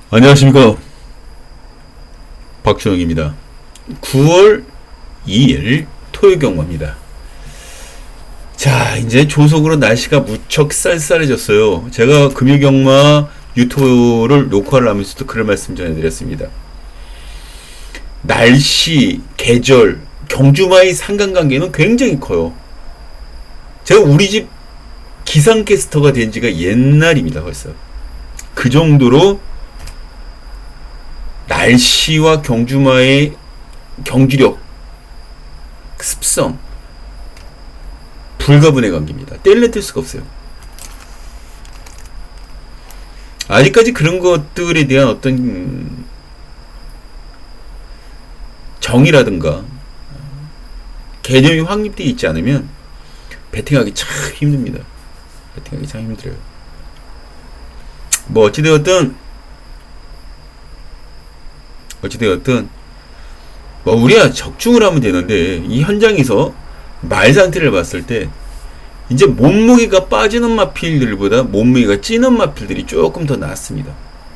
안녕하십니까, 박준영입니다. 9월 2일 토요경마입니다. 자, 이제 조속으로 날씨가 무척 쌀쌀해졌어요. 제가 금요경마 유튜브를 녹화를 하면서도 그런 말씀 전해드렸습니다. 날씨, 계절, 경주마의 상관관계는 굉장히 커요. 제가 우리 집 기상캐스터가 된 지가 옛날입니다, 벌써. 그 정도로 날씨와 경주마의 경주력, 습성, 불가분의 관계입니다. 뗄래 뗄 수가 없어요. 아직까지 그런 것들에 대한 어떤 정의라든가 개념이 확립되어 있지 않으면 배팅하기 참 힘듭니다. 배팅하기 참 힘들어요. 뭐 어찌되었든 뭐 우리가 적중을 하면 되는데, 이 현장에서 말 상태를 봤을 때 이제 몸무게가 빠지는 마필들보다 몸무게가 찌는 마필들이 조금 더 낫습니다.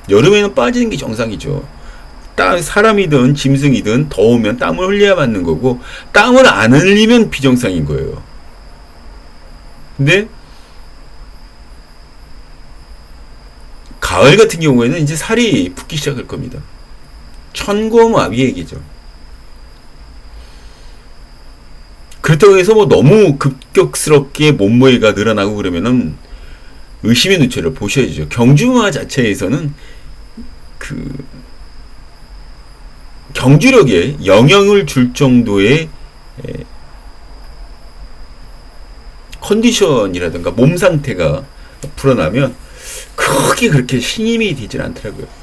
여름에는 빠지는 게 정상이죠. 사람이든 짐승이든 더우면 땀을 흘려야 맞는 거고, 땀을 안 흘리면 비정상인 거예요. 근데 가을 같은 경우에는 이제 살이 붙기 시작할 겁니다. 천고마비 얘기죠. 그렇다고 해서 뭐 너무 급격스럽게 몸무게가 늘어나고 그러면은 의심의 눈초리를 보셔야죠. 경주마 자체에서는 그 경주력에 영향을 줄 정도의 컨디션이라든가 몸 상태가 불어나면 크게 그렇게 신임이 되질 않더라고요.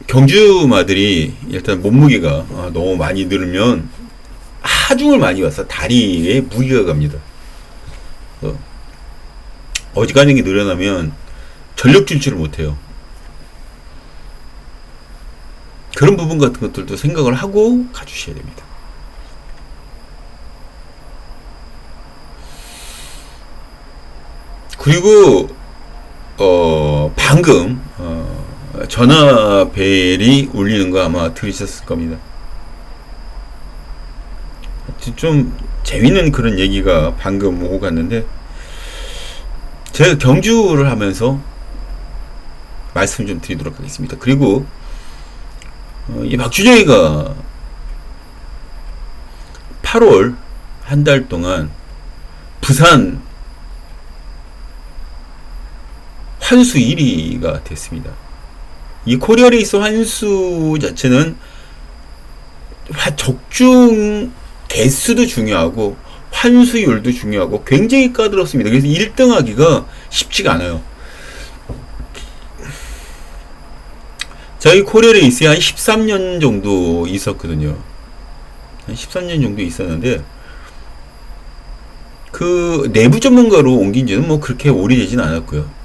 경주마들이 일단 몸무게가 너무 많이 늘으면 하중을 많이 와서 다리에 무게가 갑니다. 어지간한 게 늘어나면 전력 질주를 못해요. 그런 부분 같은 것들도 생각을 하고 가주셔야 됩니다. 그리고 방금 전화벨이 울리는 거 아마 들으셨을 겁니다. 좀 재밌는 그런 얘기가 방금 오고 갔는데, 제가 경주를 하면서 말씀 좀 드리도록 하겠습니다. 그리고 이 박준영이가 8월 한 달 동안 부산 환수 1위가 됐습니다. 이 코리아 레이스 환수 자체는 적중 개수도 중요하고 환수율도 중요하고 굉장히 까다롭습니다. 그래서 1등 하기가 쉽지가 않아요. 저희 코리아 레이스에 한 13년 정도 있었거든요. 한 13년 정도 있었는데, 그 내부 전문가로 옮긴 지는 뭐 그렇게 오래되진 않았고요.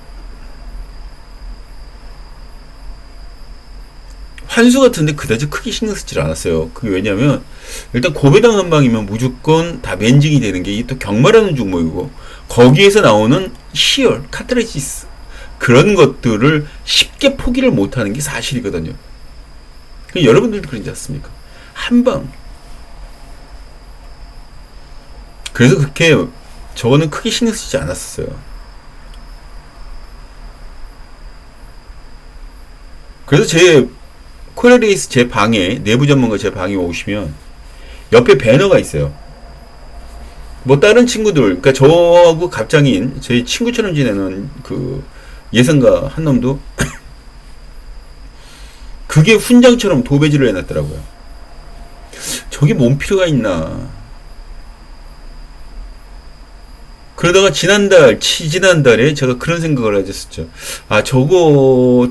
환수 같은데 그다지 크게 신경 쓰질 않았어요. 그게 왜냐면 일단 고배당 한 방이면 무조건 다 맨징이 되는 게 또 경마라는 종목이고, 거기에서 나오는 시열, 카타르시스, 그런 것들을 쉽게 포기를 못하는 게 사실이거든요. 여러분들도 그러지 않습니까? 한 방. 그래서 그렇게 저거는 크게 신경 쓰지 않았었어요. 그래서 제 코리아레이스 제 방에, 내부 전문가 제 방에 오시면 옆에 배너가 있어요. 뭐 다른 친구들, 그러니까 저하고 갑장인 제 친구처럼 지내는 그 예상가 한 놈도 그게 훈장처럼 도배지를 해놨더라고요. 저게 뭔 필요가 있나. 그러다가 지난달에 제가 그런 생각을 해줬었죠.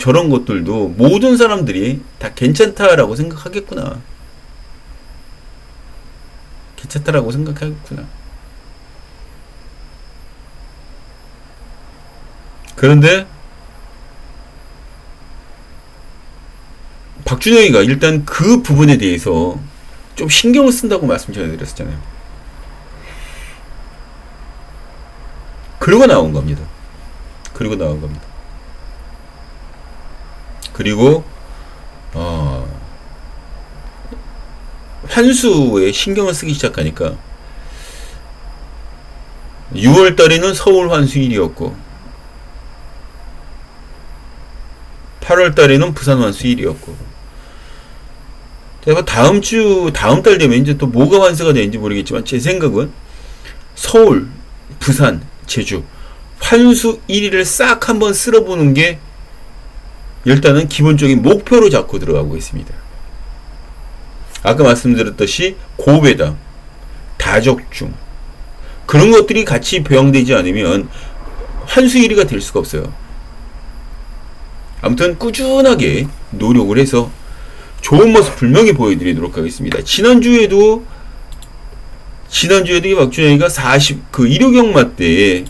저런 것들도 모든 사람들이 다 괜찮다라고 생각하겠구나. 그런데 박준영이가 일단 그 부분에 대해서 좀 신경을 쓴다고 말씀 전해드렸었잖아요. 그리고 나온 겁니다. 그리고 나온 겁니다. 그리고 환수에 신경을 쓰기 시작하니까 6월 달에는 서울 환수일이었고 8월 달에는 부산 환수일이었고 다음 달 되면 이제 또 뭐가 환수가 되는지 모르겠지만 제 생각은 서울, 부산, 제주 환수 1위를 싹 한번 쓸어보는 게 일단은 기본적인 목표로 잡고 들어가고 있습니다. 아까 말씀드렸듯이 고배당, 다적중 그런 것들이 같이 배양되지 않으면 환수 1위가 될 수가 없어요. 아무튼 꾸준하게 노력을 해서 좋은 모습 분명히 보여드리도록 하겠습니다. 지난주에도 이 박준영이가 1호경마 때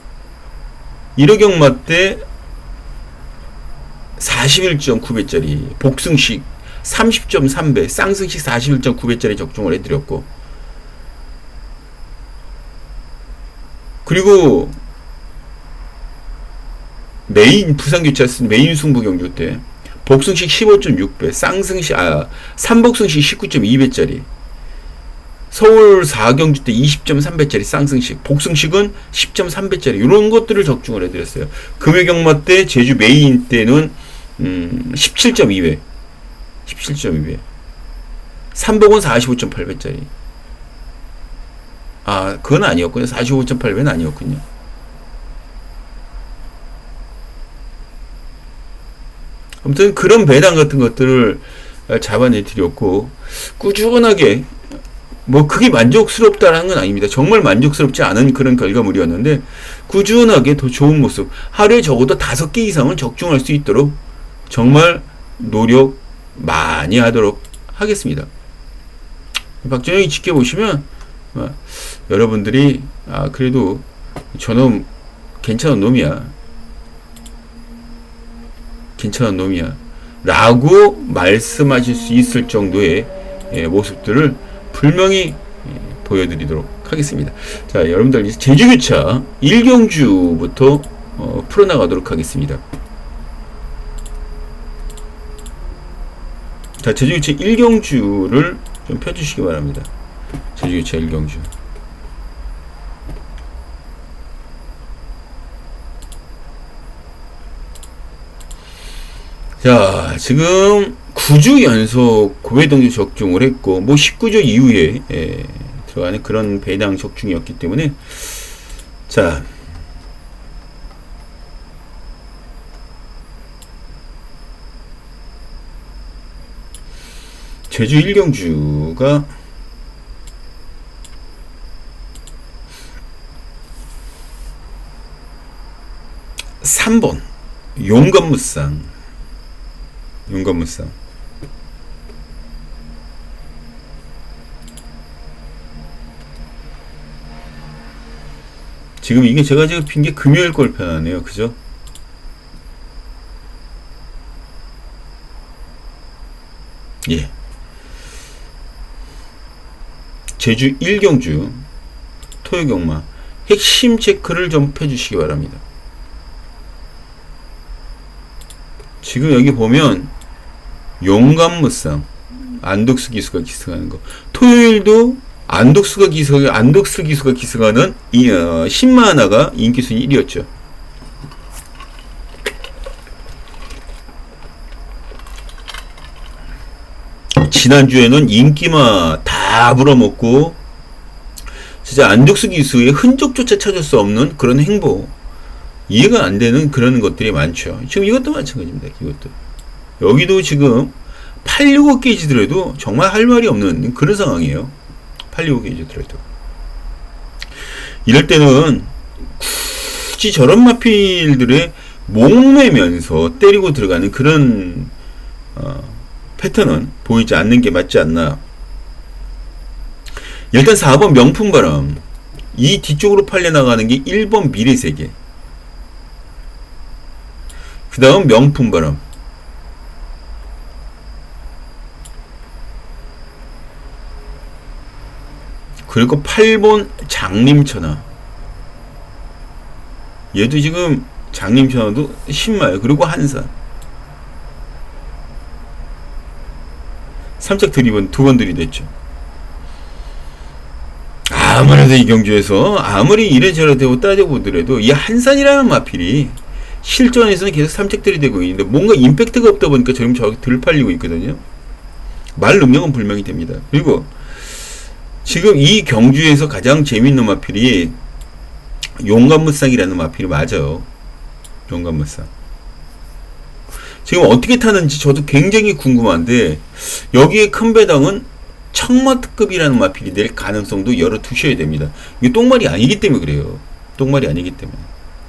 41.9배짜리 복승식 30.3배 쌍승식 41.9배짜리 적중을 해드렸고, 그리고 부산교차스 메인 승부 경주 때 복승식 15.6배 삼복승식 19.2배짜리 서울 4경주 때 20.3배짜리 쌍승식, 복승식은 10.3배짜리 이런 것들을 적중을 해드렸어요. 금요경마 때 제주 메인 때는 17.2배 삼복은 45.8배짜리 그건 아니었군요. 45.8배는 아니었군요. 아무튼 그런 배당 같은 것들을 잡아내 드렸고, 꾸준하게 그게 만족스럽다라는 건 아닙니다. 정말 만족스럽지 않은 그런 결과물이었는데 꾸준하게 더 좋은 모습, 하루에 적어도 5개 이상은 적중할 수 있도록 정말 노력 많이 하도록 하겠습니다. 박준영이 지켜보시면 여러분들이 그래도 저놈 괜찮은 놈이야 라고 말씀하실 수 있을 정도의 모습들을 분명히 보여드리도록 하겠습니다. 자, 여러분들 이제 제주교차 1경주부터 풀어나가도록 하겠습니다. 자, 제주교차 1경주를 좀 펴주시기 바랍니다. 제주교차 1경주. 자, 지금 9주 연속 고배당주 적중을 했고 19주 이후에 들어가는 그런 배당 적중이었기 때문에, 자, 제주 1경주가 3번 용감무쌍 지금 이게 제가 지금 핀 게 금요일 걸 편하네요. 그죠? 예. 제주 1경주 토요경마 핵심 체크를 좀 펴주시기 바랍니다. 지금 여기 보면 용감무쌍 안덕수 기수가 기승하는 거, 토요일도 안덕수 기수가 기승하는 10만화가 인기순위 1위였죠. 지난주에는 인기마 다 불어먹고 진짜 안덕수 기수의 흔적조차 찾을 수 없는 그런 행보, 이해가 안 되는 그런 것들이 많죠. 지금 이것도 마찬가지입니다. 이것도 여기도 지금 865 게이지더라도 정말 할 말이 없는 그런 상황이에요. 865 게이지더라도 이럴 때는 굳이 저런 마필들의 목매면서 때리고 들어가는 그런 패턴은 보이지 않는 게 맞지 않나. 일단 4번 명품바람, 이 뒤쪽으로 팔려나가는 게 1번 미래세계, 그 다음 명품바람, 그리고 8번 장림천하, 얘도 지금 장림천화도 신마요. 그리고 한산. 3짝 드립은 2번 들이댔죠. 아무래도 이 경주에서 아무리 이래저래 되고 따져보더라도 이 한산이라는 마필이 실전에서는 계속 3짝 들이대고 있는데 뭔가 임팩트가 없다 보니까 지금 저렇게 덜 팔리고 있거든요. 말 능력은 분명히 됩니다. 그리고 지금 이 경주에서 가장 재밌는 마필이 용감무쌍이라는 마필이 맞아요. 용감무쌍. 지금 어떻게 타는지 저도 굉장히 궁금한데 여기에 큰 배당은 청마특급이라는 마필이 될 가능성도 열어두셔야 됩니다. 이게 똥말이 아니기 때문에 그래요. 똥말이 아니기 때문에.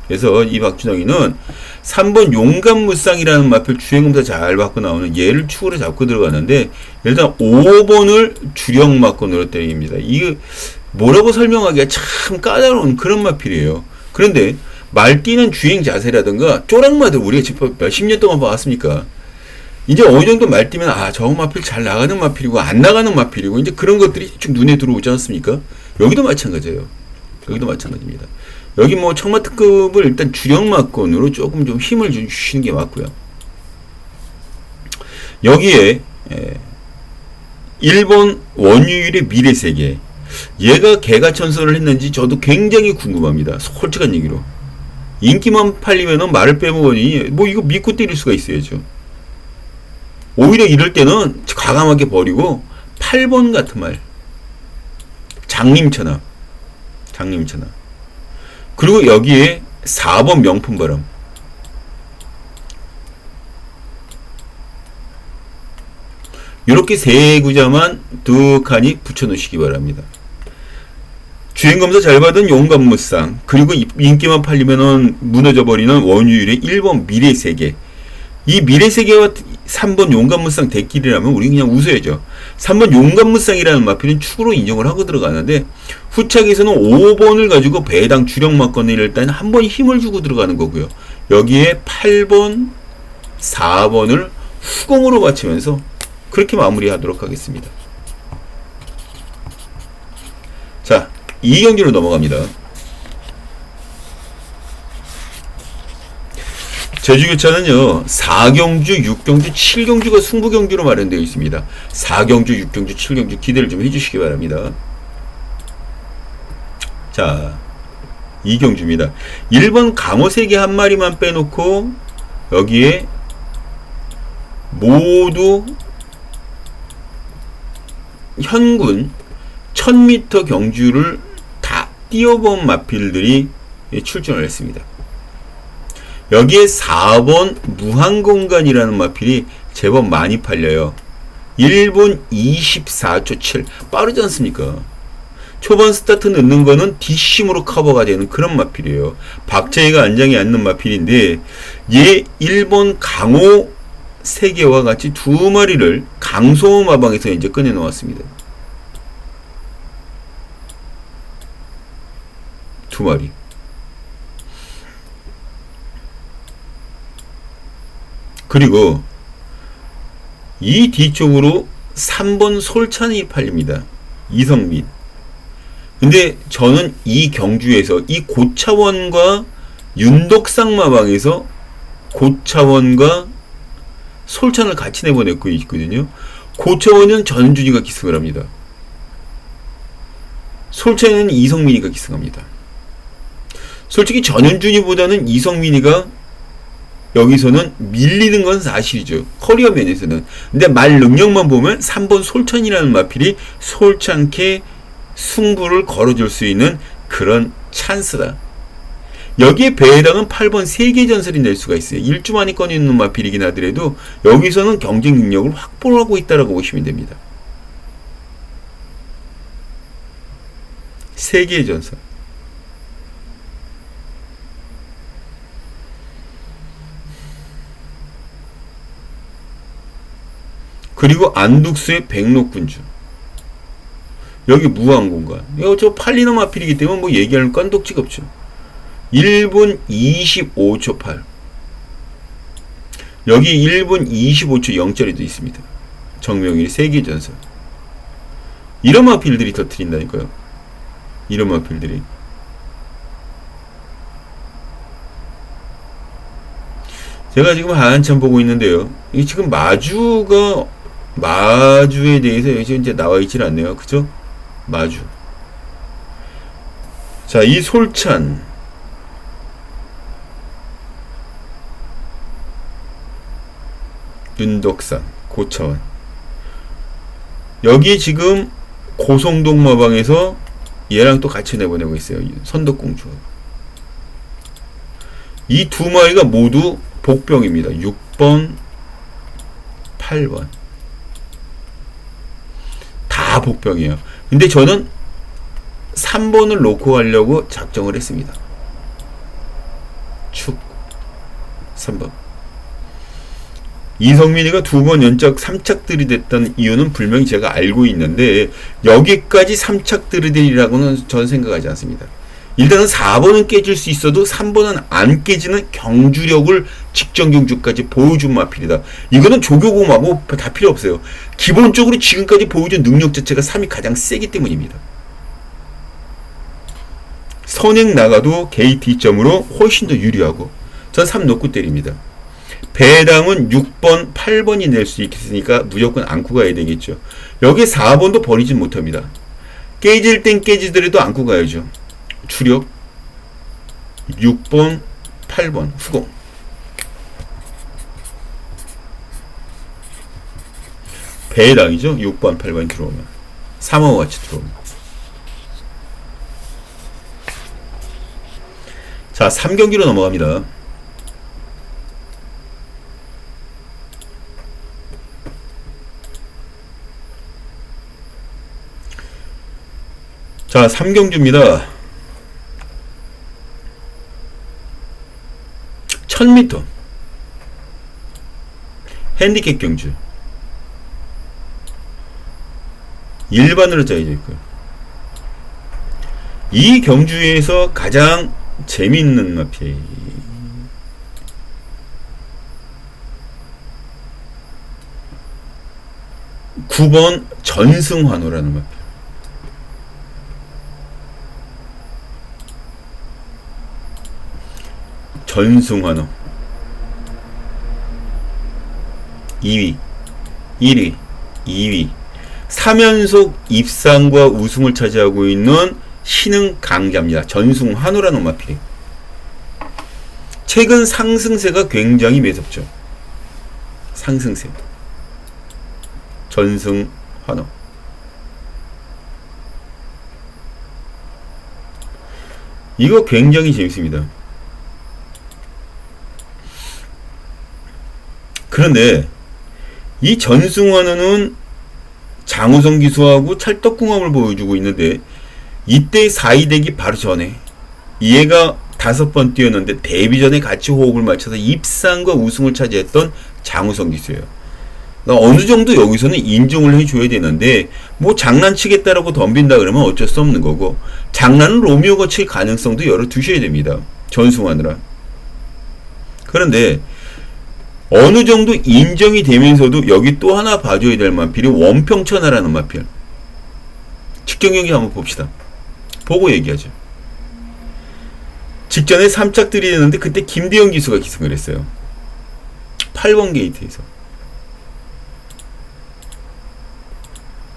그래서 이 박준영이는 3번 용감무쌍이라는 마필 주행검사 잘 받고 나오는 얘를 축으로 잡고 들어가는데 일단 5번을 주력 맞고 늘어뜨립니다. 이게 뭐라고 설명하기가 참 까다로운 그런 마필이에요. 그런데 말뛰는 주행 자세라든가 쪼락마들 우리가 지금 몇십 년 동안 봐왔습니까? 이제 어느 정도 말뛰면 저 마필 잘 나가는 마필이고 안 나가는 마필이고 이제 그런 것들이 쭉 눈에 들어오지 않습니까? 여기도 마찬가지예요. 여기도 마찬가지입니다. 여기 뭐 청마특급을 일단 주력마권으로 조금 좀 힘을 주시는 게 맞고요. 여기에 1번 원유율의 미래세계, 얘가 개가천선을 했는지 저도 굉장히 궁금합니다. 솔직한 얘기로. 인기만 팔리면은 말을 빼먹으니 뭐 이거 믿고 때릴 수가 있어야죠. 오히려 이럴 때는 과감하게 버리고 8번 같은 말, 장림천하. 그리고 여기에 4번 명품바람. 이렇게 세 구자만 두 칸이 붙여놓으시기 바랍니다. 주행검사 잘 받은 용감무쌍, 그리고 인기만 팔리면은 무너져버리는 원유율의 1번 미래세계. 이 미래세계와 3번 용감무쌍 대끼리라면 우리 그냥 웃어야죠. 3번 용감무쌍이라는 마필은 축으로 인정을 하고 들어가는데 후착에서는 5번을 가지고 배당 주력마건을 일단 한 번 힘을 주고 들어가는 거고요. 여기에 8번, 4번을 후공으로 바치면서 그렇게 마무리하도록 하겠습니다. 자, 2경기로 넘어갑니다. 제주교차는요 4경주, 6경주, 7경주가 승부경주로 마련되어 있습니다. 4경주, 6경주, 7경주 기대를 좀 해주시기 바랍니다. 자, 2경주입니다. 1번 감호 3개 한 마리만 빼놓고 여기에 모두 현군 1000m 경주를 다 뛰어본 마필들이 출전을 했습니다. 여기에 4번 무한공간이라는 마필이 제법 많이 팔려요. 1분 24초 7 빠르지 않습니까? 초반 스타트 넣는 거는 뒷심으로 커버가 되는 그런 마필이에요. 박재희가 안장에 앉는 마필인데 얘 1번 강호 3개와 같이 2마리를 강소호 마방에서 이제 꺼내 놓았습니다. 2마리. 그리고 이 뒤쪽으로 3번 솔찬이 팔립니다. 이성민. 근데 저는 이 경주에서 이 고차원과 윤덕상마방에서 고차원과 솔찬을 같이 내보내고 있거든요. 고차원은 전준이가 기승을 합니다. 솔찬은 이성민이가 기승합니다. 솔직히 전현준이보다는 이성민이가 여기서는 밀리는 건 사실이죠. 커리어 면에서는. 근데 말 능력만 보면 3번 솔찬이라는 마필이 솔찬케 승부를 걸어줄 수 있는 그런 찬스다. 여기에 배당은 8번 세계 전설이 낼 수가 있어요. 1주 만에 꺼내는 마필이긴 하더라도 여기서는 경쟁 능력을 확보하고 있다라고 보시면 됩니다. 세계 전설. 그리고 안둑수의 백록군주. 여기 무한공간. 이거 저 팔리는 마필이기 때문에 뭐 얘기할 건덕지가 없죠. 1분 25초 8. 여기 1분 25초 0짜리도 있습니다. 정명일의 세계전설. 이런 마필들이 터뜨린다니까요. 이런 마필들이. 제가 지금 한참 보고 있는데요. 이 지금 마주에 대해서 여기 이제 나와 있질 않네요. 그죠? 마주. 자, 이 솔찬. 윤덕산, 고차원. 여기 지금 고성동마방에서 얘랑 또 같이 내보내고 있어요. 선덕공주. 이 두 마리가 모두 복병입니다. 6번, 8번. 다 복병이에요. 근데 저는 3번을 놓고 가려고 작정을 했습니다. 축 3번. 이성민이가 두 번 연작 3착들이 됐던 이유는 분명히 제가 알고 있는데 여기까지 3착들이라고는 저는 생각하지 않습니다. 일단은 4번은 깨질 수 있어도 3번은 안 깨지는 경주력을 직전 경주까지 보여준 마필이다. 이거는 조교공하고 다 필요 없어요. 기본적으로 지금까지 보여준 능력 자체가 3이 가장 세기 때문입니다. 선행 나가도 게이트 2점으로 훨씬 더 유리하고 전 3 놓고 때립니다. 배당은 6번, 8번이 낼 수 있으니까 무조건 안고 가야 되겠죠. 여기 4번도 버리진 못합니다. 깨질 땐 깨지더라도 안고 가야죠. 추력 6번, 8번 후공. 배당이죠. 6번, 8번이 들어오면 3호 같이 들어오면. 자, 3경기로 넘어갑니다. 자, 3경주입니다. 1000m 핸디캡 경주. 일반으로 짜여져 있고요. 이 경주에서 가장 재미있는 마피. (9번) 전승환호라는 마피. 전승환호 2위, 1위, 2위 3연속 입상과 우승을 차지하고 있는 신흥 강자입니다. 전승환호라는 마필이. 최근 상승세가 굉장히 매섭죠. 상승세. 전승환호. 이거 굉장히 재밌습니다. 그런데 이 전승환호는 장우성 기수하고 찰떡궁합을 보여주고 있는데 이때 4위 되기 바로 전에 얘가 5번 뛰었는데 데뷔전에 같이 호흡을 맞춰서 입상과 우승을 차지했던 장우성 기수예요. 그러니까 어느 정도 여기서는 인정을 해줘야 되는데 뭐 장난치겠다라고 덤빈다 그러면 어쩔 수 없는 거고 장난은 로미오가 칠 가능성도 열어두셔야 됩니다. 전승환호라. 그런데 어느 정도 인정이 되면서도 여기 또 하나 봐줘야 될 마필이 원평천하라는 마필. 직전 경기 한번 봅시다. 보고 얘기하죠. 직전에 3착들이 됐는데 그때 김대영 기수가 기승을 했어요. 8번 게이트에서.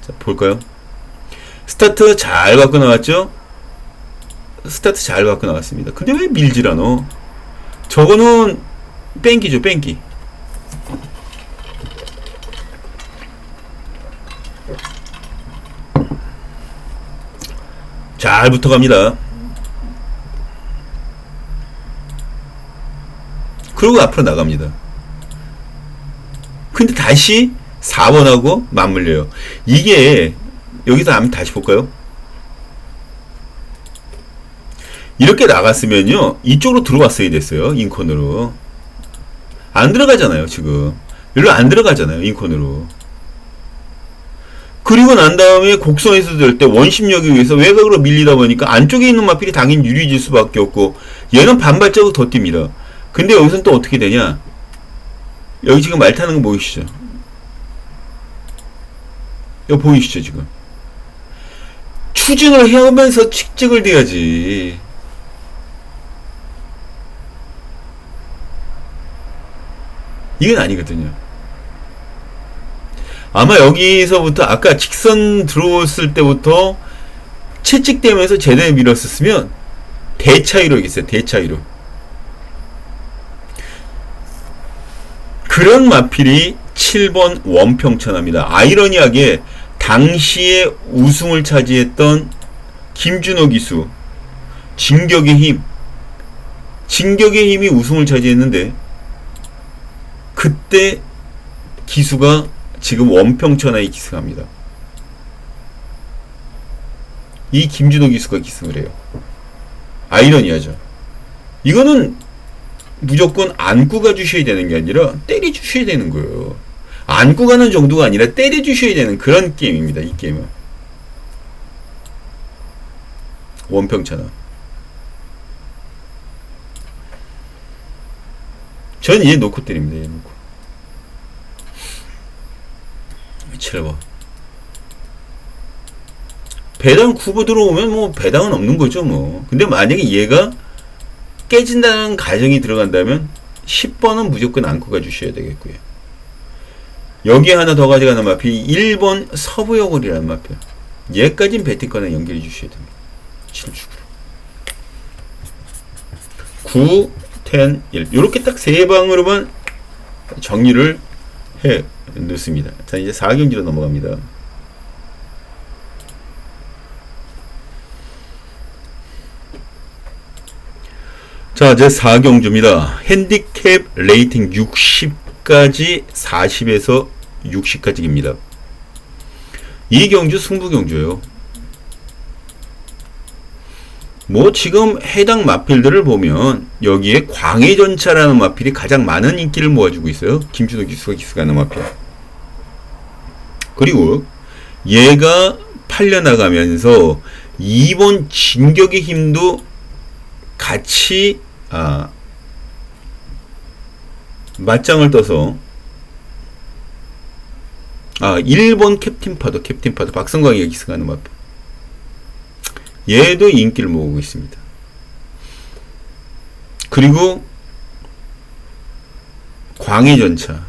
자, 볼까요? 스타트 잘 갖고 나왔죠? 스타트 잘 갖고 나왔습니다. 근데 왜 밀질 않어? 저거는 뺑기죠, 뺑기. 잘 붙어갑니다. 그리고 앞으로 나갑니다. 근데 다시 4번하고 맞물려요. 이게 여기서 한번 다시 볼까요? 이렇게 나갔으면요 이쪽으로 들어왔어야 됐어요. 인콘으로. 안 들어가잖아요. 지금 여기로 안 들어가잖아요. 인콘으로. 그리고 난 다음에 곡선에서 될 때 원심력에 의해서 외곽으로 밀리다 보니까 안쪽에 있는 마필이 당연히 유리해질 수밖에 없고 얘는 반발자국 더 뜁니다. 근데 여기서는 또 어떻게 되냐? 여기 지금 말 타는 거 보이시죠? 이거 보이시죠 지금? 추진을 해오면서 측직을 돼야지. 이건 아니거든요. 아마 여기서부터 아까 직선 들어왔을 때부터 채찍대면서 제대로 밀었었으면 대차이로 이겼어요. 대차이로. 그런 마필이 7번 원평천하입니다. 아이러니하게 당시에 우승을 차지했던 김준호 기수, 진격의 힘이 우승을 차지했는데 그때 기수가 지금 원평천하에 기승합니다. 이 김준호 기수가 기승을 해요. 아이러니하죠. 이거는 무조건 안고 가주셔야 되는 게 아니라 때려 주셔야 되는 거예요. 안고 가는 정도가 아니라 때려 주셔야 되는 그런 게임입니다. 이 게임은 원평천하. 저는 얘 놓고 때립니다. 얘 놓고 7번 배당 9번 들어오면 뭐 배당은 없는 거죠 뭐. 근데 만약에 얘가 깨진다는 가정이 들어간다면 10번은 무조건 안고 가주셔야 되겠고요. 여기에 하나 더 가져가는 마필이 1번 서부여골이라는 마필. 얘까진 배팅권에 연결해 주셔야 됩니다. 7축으로 9, 10, 1 요렇게 딱 3방으로만 정리를 해 놓습니다. 자, 이제 4경기로 넘어갑니다. 자, 이제 4경주입니다. 핸디캡 레이팅 60까지 40에서 60까지 입니다. 이 경주 승부경주예요. 뭐 지금 해당 마필들을 보면 여기에 광해전차라는 마필이 가장 많은 인기를 모아주고 있어요. 김준호 기수가 기수가는 마필. 그리고 얘가 팔려나가면서 2번 진격의 힘도 같이 맞짱을 떠서 1번 캡틴파도 박성광이가 기승하는 마필. 얘도 인기를 모으고 있습니다. 그리고 광해전차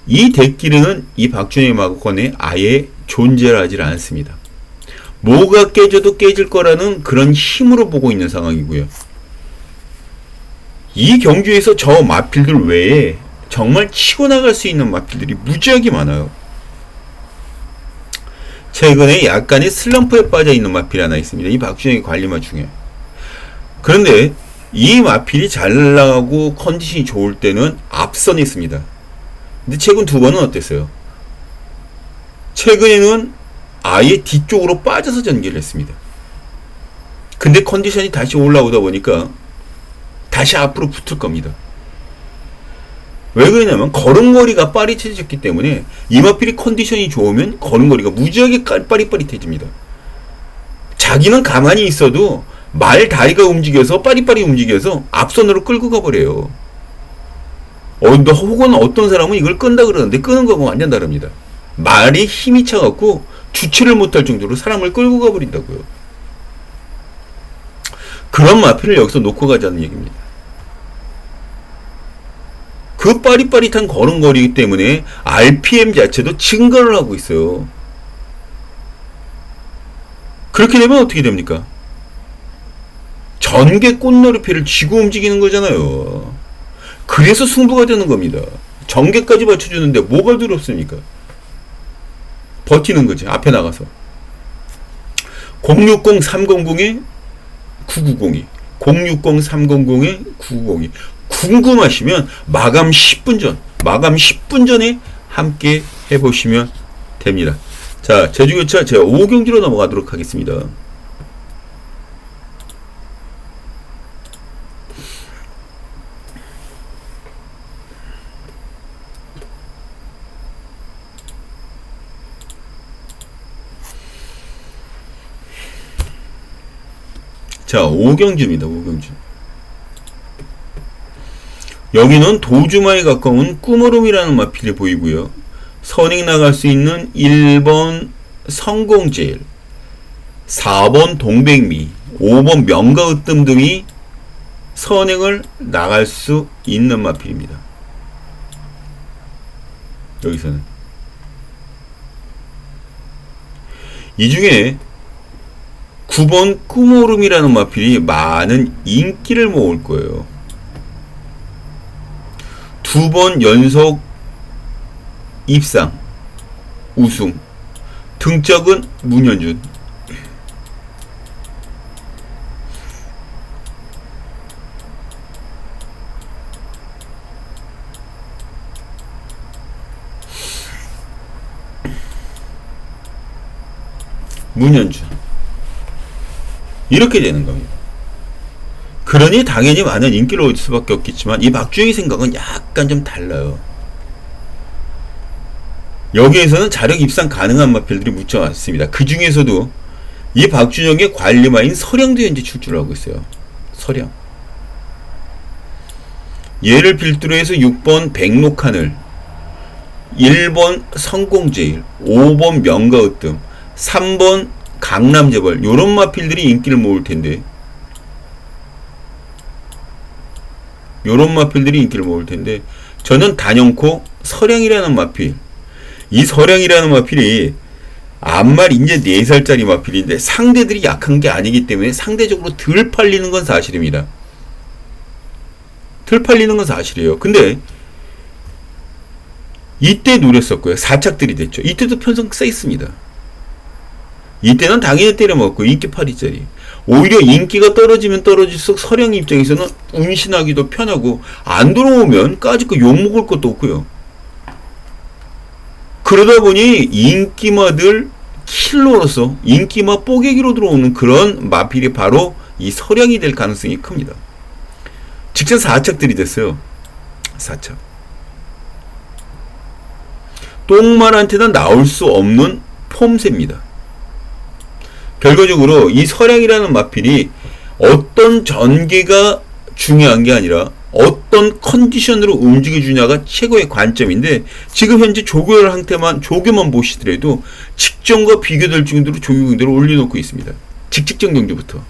이 덱끼리는 이 박준희 마건에 아예 존재를 하지 않습니다. 뭐가 깨져도 깨질 거라는 그런 힘으로 보고 있는 상황이고요. 이 경주에서 저 마필들 외에 정말 치고 나갈 수 있는 마필들이 무지하게 많아요. 최근에 약간의 슬럼프에 빠져 있는 마필이 하나 있습니다. 이 박준영의 관리마 중에. 그런데 이 마필이 잘 나가고 컨디션이 좋을 때는 앞선에 있습니다. 근데 최근 2번은 어땠어요? 최근에는 아예 뒤쪽으로 빠져서 전개를 했습니다. 근데 컨디션이 다시 올라오다 보니까 다시 앞으로 붙을 겁니다. 왜 그러냐면 걸음걸이가 빠릿해졌기 때문에 이 마필이 컨디션이 좋으면 걸음걸이가 무지하게 빠릿빠릿해집니다. 자기는 가만히 있어도 말 다리가 움직여서 빠릿빠릿 움직여서 앞선으로 끌고 가버려요. 혹은 어떤 사람은 이걸 끈다 그러는데 끄는 거하고 완전 다릅니다. 말이 힘이 차갖고 주체를 못할 정도로 사람을 끌고 가버린다고요. 그런 마필을 여기서 놓고 가자는 얘기입니다. 그 빠릿빠릿한 걸음걸이기 때문에 RPM 자체도 증가를 하고 있어요. 그렇게 되면 어떻게 됩니까? 전개 꽃놀이패를 쥐고 움직이는 거잖아요. 그래서 승부가 되는 겁니다. 전개까지 맞춰주는데 뭐가 두렵습니까? 버티는 거지. 앞에 나가서 060-300에 9902 060-300에 9902 궁금하시면 마감 10분 전에 함께 해보시면 됩니다. 자, 제주교차 제가 5경기로 넘어가도록 하겠습니다. 자, 5경주입니다. 5경주. 여기는 도주마에 가까운 꾸머름이라는 마필이 보이고요. 선행 나갈 수 있는 1번 성공제일, 4번 동백미, 5번 명가으뜸 등이 선행을 나갈 수 있는 마필입니다. 여기서는. 이 중에 9번 꾸모름이라는 마필이 많은 인기를 모을 거예요. 2번 연속 입상 우승. 등짝은 문현준. 문현준. 이렇게 되는 겁니다. 그러니 당연히 많은 인기를 얻을 수밖에 없겠지만 이 박주영의 생각은 약간 좀 달라요. 여기에서는 자력 입상 가능한 마필들이 무척 많습니다. 그 중에서도 이 박준영의 관리마인 서량도 현재 출주를 하고 있어요. 서량. 얘를 필두로 해서 6번 백록하늘, 1번 성공제일, 5번 명가으뜸, 3번 강남재벌, 요런 마필들이 인기를 모을 텐데, 저는 단연코 서량이라는 마필, 이 서량이라는 마필이 암말 이제 4살짜리 마필인데 상대들이 약한 게 아니기 때문에 상대적으로 덜 팔리는 건 사실입니다. 덜 팔리는 건 사실이에요. 근데 이때 노렸었고요. 4착들이 됐죠. 이때도 편성 세있습니다. 이때는 당연히 때려먹고 인기 8위짜리. 오히려 인기가 떨어지면 떨어질수록 서량 입장에서는 운신하기도 편하고 안 들어오면 까짓거 욕먹을 것도 없고요. 그러다 보니 인기마들 킬러로서 인기마 뽀개기로 들어오는 그런 마필이 바로 이 서량이 될 가능성이 큽니다. 직전 4착들이 됐어요. 4착. 똥말한테는 나올 수 없는 폼새입니다. 결과적으로 이 서량이라는 마필이 어떤 전개가 중요한 게 아니라 어떤 컨디션으로 움직여주냐가 최고의 관점인데, 지금 현재 조교열 상태만 조교만 보시더라도 직전과 비교될 정도로 조교 경기를 올려놓고 있습니다. 직직전 경기부터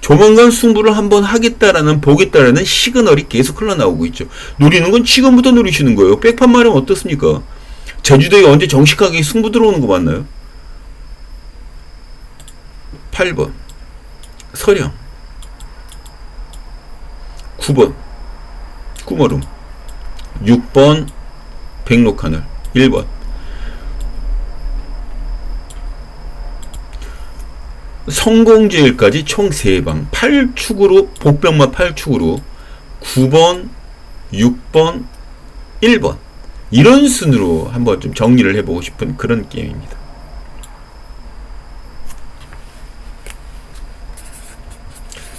조만간 승부를 한번 하겠다라는, 보겠다라는 시그널이 계속 흘러나오고 있죠. 노리는 건 지금부터 노리시는 거예요. 백판 마련 어떻습니까? 제주도에 언제 정식하게 승부 들어오는 거 맞나요? 8번 서량, 9번 꾸머름, 6번 백록하늘, 1번 성공제일까지 총 3방 8축으로, 복병마 8축으로 9번, 6번, 1번 이런 순으로 한번 좀 정리를 해보고 싶은 그런 게임입니다.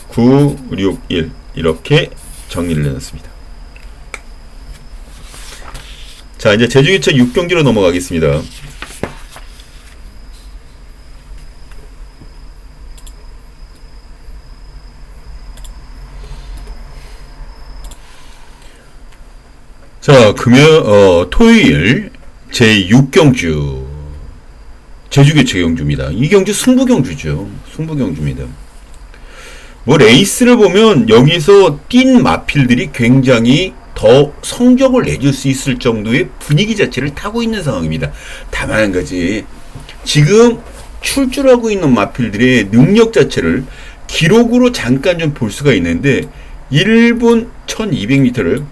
9, 6, 1 이렇게 정리를 해놨습니다. 자, 이제 제주기차 6경기로 넘어가겠습니다. 자, 토요일 제6경주 제주교체 경주입니다. 이 경주 승부경주죠. 승부경주입니다. 뭐 레이스를 보면 여기서 뛴 마필들이 굉장히 더 성적을 내줄 수 있을 정도의 분위기 자체를 타고 있는 상황입니다. 다만 한 가지, 지금 출주하고 있는 마필들의 능력 자체를 기록으로 잠깐 좀 볼 수가 있는데 1분 1200m를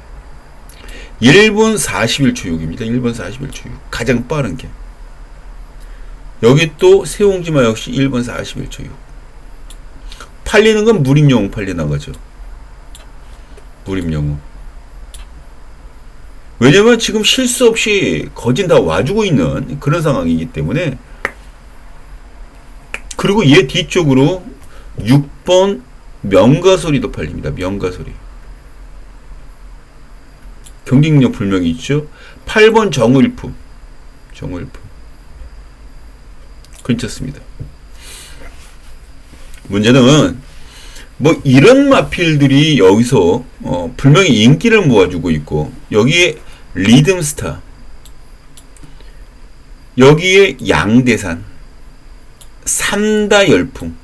1분 41초 6입니다. 1분 41초 6. 가장 빠른 게. 여기 또 세옹지마 역시 1분 41초 6. 팔리는 건 무림영웅 팔려나가죠. 무림영웅. 왜냐면 지금 실수 없이 거진 다 와주고 있는 그런 상황이기 때문에. 그리고 얘 뒤쪽으로 6번 명가소리도 팔립니다. 명가소리. 경쟁력 불명이 있죠. 8번 정일품. 정일품. 괜찮습니다. 문제는 뭐 이런 마필들이 여기서 분명히 인기를 모아주고 있고, 여기에 리듬스타, 여기에 양대산, 삼다 열풍,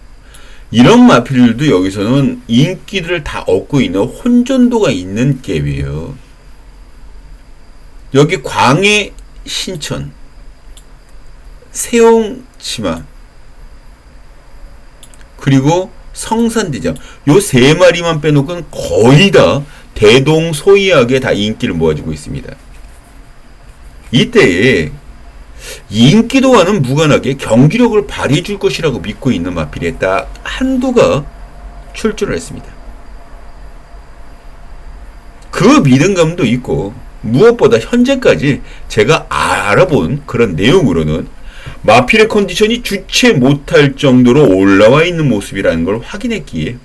이런 마필들도 여기서는 인기들을 다 얻고 있는 혼전도가 있는 갭이에요. 여기 광해, 신천, 세옹치마, 그리고 성산대장, 요 세 마리만 빼놓고는 거의 다 대동소이하게 다 인기를 모아주고 있습니다. 이때에 인기도와는 무관하게 경기력을 발휘해 줄 것이라고 믿고 있는 마필에 딱 한두가 출전을 했습니다. 그 믿음감도 있고, 무엇보다 현재까지 제가 알아본 그런 내용으로는 마필의 컨디션이 주체 못할 정도로 올라와 있는 모습이라는 걸 확인했기에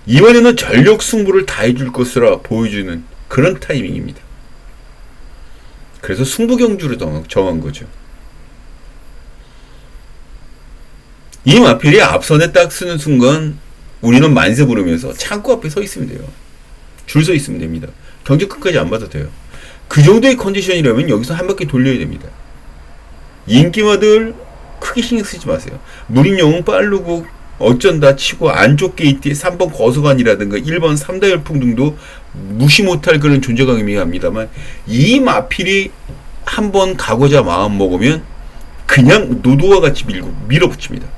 이번에는 전력 승부를 다해줄 것으로 보여주는 그런 타이밍입니다. 그래서 승부경주를 정한 거죠. 이 마필이 앞선에 딱 쓰는 순간 우리는 만세 부르면서 창고 앞에 서 있으면 돼요. 줄 서 있으면 됩니다. 경제 끝까지 안 봐도 돼요. 그 정도의 컨디션이라면 여기서 한 바퀴 돌려야 됩니다. 인기마들 크게 신경 쓰지 마세요. 무림영웅 빠르고 어쩐다 치고 안쪽 게이트에 3번 거수관이라든가 1번 3다 열풍 등도 무시 못할 그런 존재감이 합니다만, 이 마필이 한번 가고자 마음 먹으면 그냥 노도와 같이 밀어붙입니다.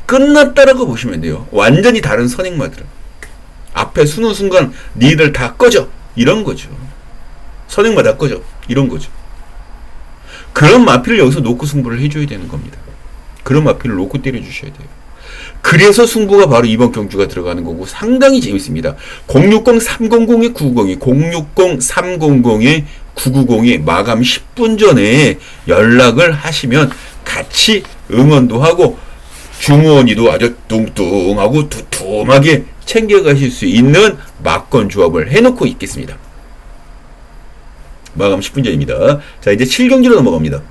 끝났다라고 보시면 돼요. 완전히 다른 선행마들은 앞에 서는 순간 니들 다 꺼져, 이런 거죠. 선행마 다 꺼져, 이런 거죠. 그런 마필을 여기서 놓고 승부를 해줘야 되는 겁니다. 그런 마필을 놓고 때려주셔야 돼요. 그래서 승부가 바로 이번 경주가 들어가는 거고 상당히 재밌습니다. 060-300에 990이 060-300에 990이 마감 10분 전에 연락을 하시면 같이 응원도 하고 중원이도 아주 뚱뚱하고 두툼하게 챙겨가실 수 있는 막건 조합을 해놓고 있겠습니다. 마감 10분 전입니다. 자, 이제 7경주로 넘어갑니다.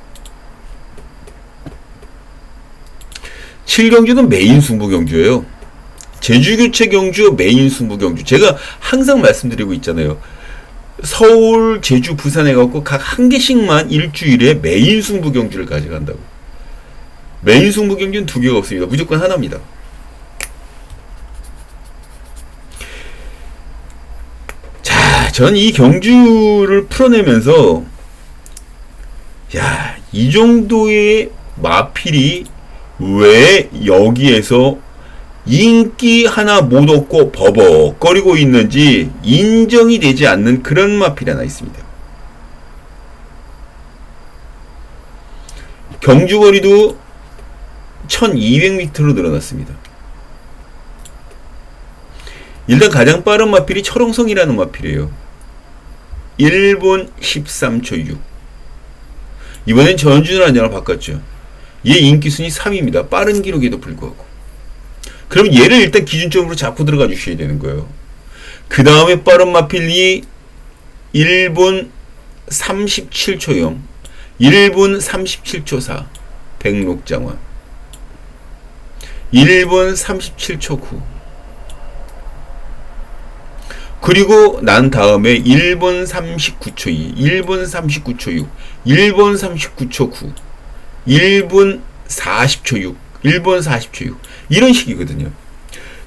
7경주는 메인 승부 경주예요. 제주교체 경주, 메인 승부 경주. 제가 항상 말씀드리고 있잖아요. 서울, 제주, 부산 해갖고 각 한 개씩만 일주일에 메인 승부 경주를 가져간다고. 메인 승부 경주는 두 개가 없습니다. 무조건 하나입니다. 자, 전 이 경주를 풀어내면서 야, 이 정도의 마필이 왜 여기에서 인기 하나 못 얻고 버벅거리고 있는지 인정이 되지 않는 그런 마필이 하나 있습니다. 경주거리도 1200m로 늘어났습니다. 일단 가장 빠른 마필이 철옹성이라는 마필이에요. 1분 13초 6. 이번엔 전준을 안장을 바꿨죠. 얘 인기순위 3위입니다. 빠른 기록에도 불구하고. 그럼 얘를 일단 기준점으로 잡고 들어가 주셔야 되는 거예요. 그 다음에 빠른 마필이 1분 37초 0, 1분 37초 4, 백록장원, 1분 37초 9. 그리고 난 다음에 1분 39초 2, 1분 39초 6, 1분 39초 9, 1분 40초 6, 1분 40초 6. 이런 식이거든요.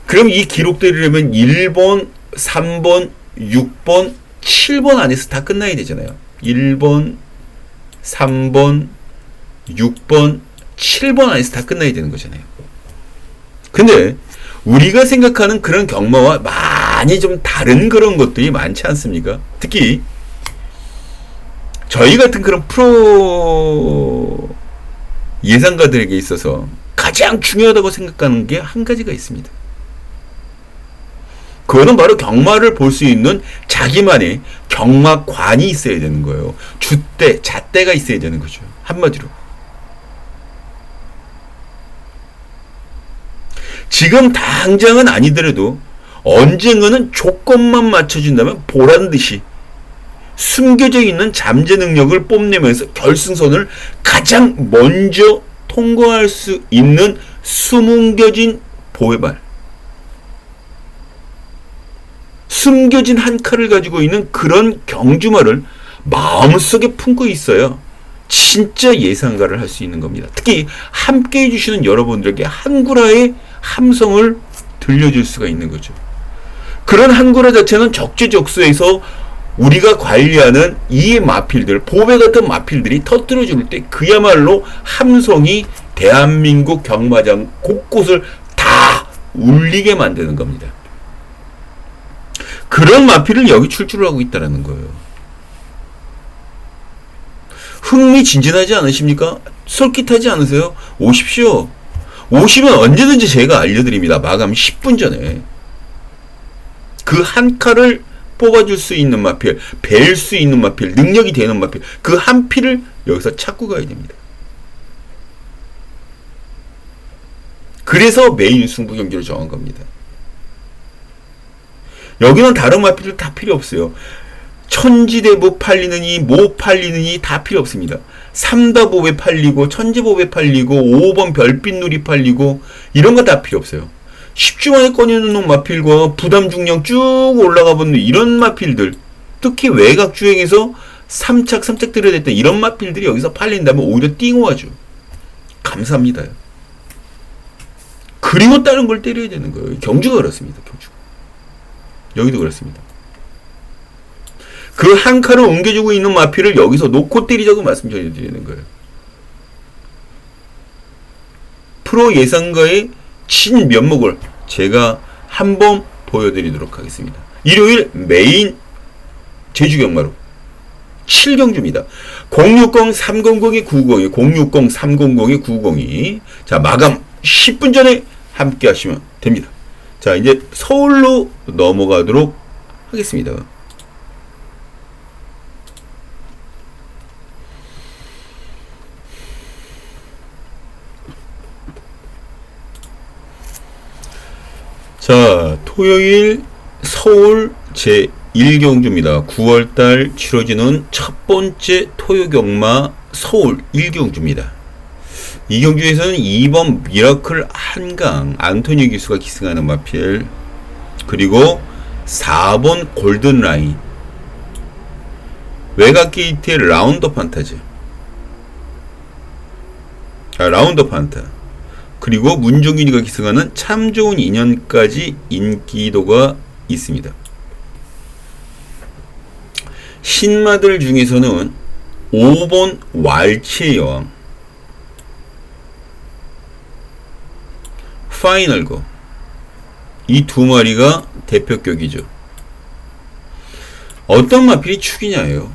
그럼 이 기록대로라면 1번, 3번, 6번, 7번 안에서 다 끝나야 되잖아요. 1번, 3번, 6번, 7번 안에서 다 끝나야 되는 거잖아요. 근데 우리가 생각하는 그런 경마와 많이 좀 다른 그런 것들이 많지 않습니까? 특히 저희 같은 그런 프로 예상가들에게 있어서 가장 중요하다고 생각하는 게 한 가지가 있습니다. 그거는 바로 경마를 볼 수 있는 자기만의 경마관이 있어야 되는 거예요. 주대, 잣대가 있어야 되는 거죠. 한마디로. 지금 당장은 아니더라도 언젠가는 조건만 맞춰준다면 보란듯이 숨겨져 있는 잠재 능력을 뽐내면서 결승선을 가장 먼저 통과할 수 있는 숨겨진 보헤발, 숨겨진 한 칼을 가지고 있는 그런 경주마를 마음속에 품고 있어야 진짜 예상가를 할 수 있는 겁니다. 특히 함께 해주시는 여러분들에게 한구라의 함성을 들려줄 수가 있는 거죠. 그런 한글화 자체는 적재적소에서 우리가 관리하는 이 마필들, 보배 같은 마필들이 터뜨려 줄 때 그야말로 함성이 대한민국 경마장 곳곳을 다 울리게 만드는 겁니다. 그런 마필을 여기 출주를 하고 있다는 거예요. 흥미진진하지 않으십니까? 솔깃하지 않으세요? 오십시오. 오시면 언제든지 제가 알려드립니다. 마감 10분 전에. 그 한 칼을 뽑아줄 수 있는 마필, 뵐 수 있는 마필, 능력이 되는 마필, 그 한 필을 여기서 찾고 가야 됩니다. 그래서 메인 승부 경기를 정한 겁니다. 여기는 다른 마필들 다 필요 없어요. 천지대보 팔리느니 뭐 팔리느니 다 필요 없습니다. 삼다보배 팔리고 천지보배 팔리고 5번 별빛누리 팔리고 이런 거 다 필요 없어요. 10주 만에 꺼내놓는 마필과 부담 중량 쭉 올라가 보는 이런 마필들, 특히 외곽 주행에서 3착 들여댔던 이런 마필들이 여기서 팔린다면 오히려 띵호하죠. 감사합니다. 그리고 다른 걸 때려야 되는 거예요. 경주가 그렇습니다. 경주가. 여기도 그렇습니다. 그 한 칼을 옮겨주고 있는 마필을 여기서 놓고 때리자고 말씀드리는 거예요. 프로 예상가의 친 면목을 제가 한번 보여드리도록 하겠습니다. 일요일 메인 제주경마로 7경주입니다. 060-300-902, 060-300-902. 자, 마감 10분 전에 함께 하시면 됩니다. 자, 이제 서울로 넘어가도록 하겠습니다. 자, 토요일 서울 제1경주입니다. 9월달 치러지는 첫 번째 토요경마 서울 1경주입니다. 이 경주에서는 2번 미라클 한강 안토니 기수가 기승하는 마필, 그리고 4번 골든라인, 외곽 게이트의 라운더 판타지, 라운더 판타, 그리고 문종균이가 기승하는 참 좋은 인연까지 인기도가 있습니다. 신마들 중에서는 5번 왈치의 여왕, 파이널거, 이 두 마리가 대표격이죠. 어떤 마필이 축이냐예요.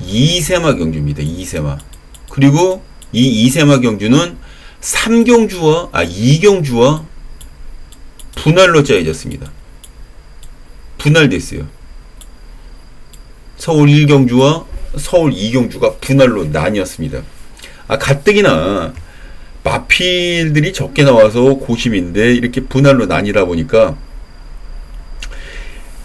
이세마 경주입니다. 이세마. 그리고 이 이세마 경주는 2경주와 분할로 짜여졌습니다. 분할됐어요. 서울 1경주와 서울 2경주가 분할로 나뉘었습니다. 가뜩이나 마필들이 적게 나와서 고심인데 이렇게 분할로 나뉘다 보니까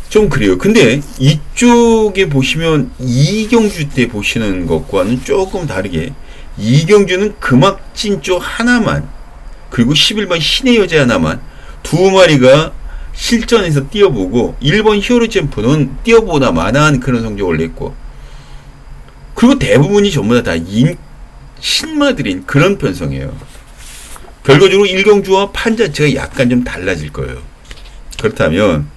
좀 그래요. 근데 이쪽에 보시면 2경주 때 보시는 것과는 조금 다르게 2경주는 금악진 쪽 하나만, 그리고 11번 신의 여자 하나만, 두 마리가 실전에서 뛰어보고 1번 히어로 챔프는 뛰어보다 만한 그런 성적을 냈고, 그리고 대부분이 전부 다 신마들인 그런 편성이에요. 결과적으로 1경주와 판 자체가 약간 좀 달라질 거예요. 그렇다면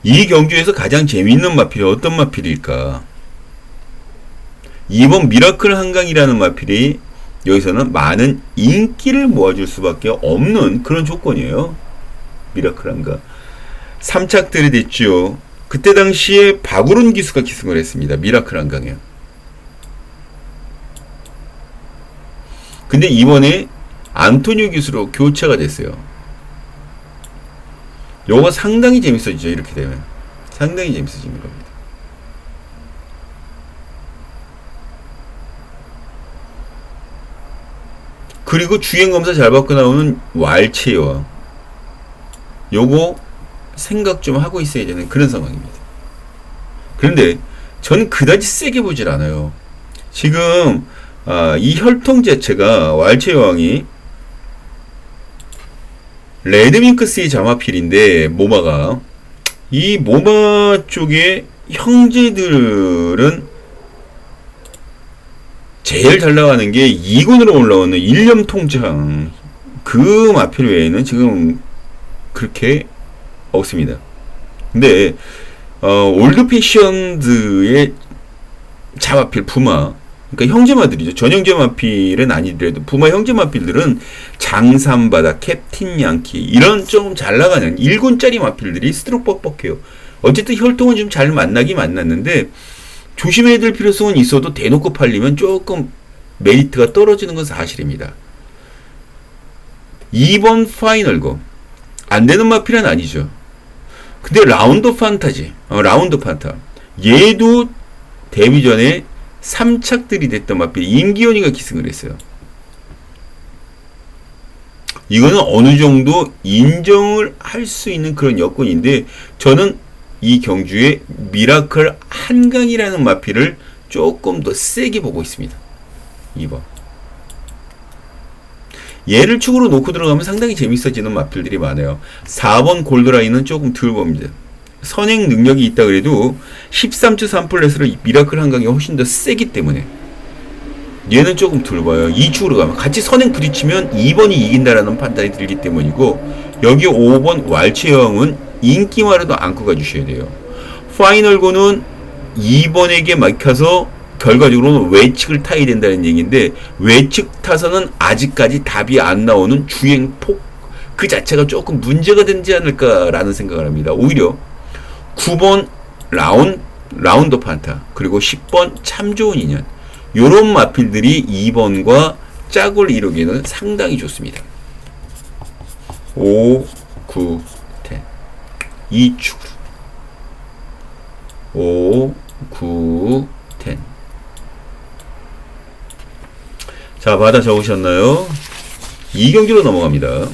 이 경주에서 가장 재미있는 마필이 어떤 마필일까? 2번 미라클 한강이라는 마필이 여기서는 많은 인기를 모아줄 수밖에 없는 그런 조건이에요. 미라클 한강 3착 들이댔죠. 그때 당시에 박우론 기수가 기승을 했습니다. 미라클 한강에. 근데 이번에 안토니오 기수로 교체가 됐어요. 요거 상당히 재밌어지죠. 이렇게 되면 상당히 재밌어지는 겁니다. 그리고 주행검사 잘 받고 나오는 왈체와 요거 생각 좀 하고 있어야 되는 그런 상황입니다. 그런데 저는 그다지 세게 보질 않아요. 지금 이 혈통 자체가 왈체 여왕이 레드밍크스의 자마필인데, 모마가 이 모마 쪽에 형제들은 제일 잘 나가는 게 2군으로 올라오는 일념통장, 그 마필 외에는 지금 그렇게 없습니다. 근데 올드 패션드의 자마필 부마, 그러니까 형제마들이죠. 전형제 마필은 아니더라도 부마 형제 마필들은 장삼바다, 캡틴 양키 이런 좀 잘 나가는 1군짜리 마필들이 스트로크 뻑뻑해요. 어쨌든 혈통은 좀 잘 만나긴 만났는데 조심해야 될 필요성은 있어도 대놓고 팔리면 조금 메리트가 떨어지는 건 사실입니다. 2번 파이널고 안 되는 마필은 아니죠. 근데 라운드 판타지, 라운드 판타 얘도 데뷔 전에 3착들이 됐던 마필 임기현이가 기승을 했어요. 이거는 어느 정도 인정을 할 수 있는 그런 여건인데 저는 이 경주의 미라클 한강이라는 마필을 조금 더 세게 보고 있습니다. 2번. 얘를 축으로 놓고 들어가면 상당히 재밌어지는 마필들이 많아요. 4번 골드라인은 조금 덜 봅니다. 선행 능력이 있다 그래도 13주 3플랫으로 미라클 한강이 훨씬 더 세기 때문에 얘는 조금 덜 봐요. 2축으로 가면 같이 선행 부딪히면 2번이 이긴다라는 판단이 들기 때문이고 여기 5번 왈츠형은 인기마라도 안고 가주셔야 돼요. 파이널고는 2번에게 막혀서 결과적으로는 외측을 타야 된다는 얘기인데 외측 타서는 아직까지 답이 안 나오는 주행폭 그 자체가 조금 문제가 되지 않을까라는 생각을 합니다. 오히려 9번 라운드 판타 그리고 10번 참 좋은 인연 요런 마필들이 2번과 짝을 이루기는 상당히 좋습니다. 5, 9, 10 2축으로 5, 9, 10 자, 받아 적으셨나요? 2경기로 넘어갑니다.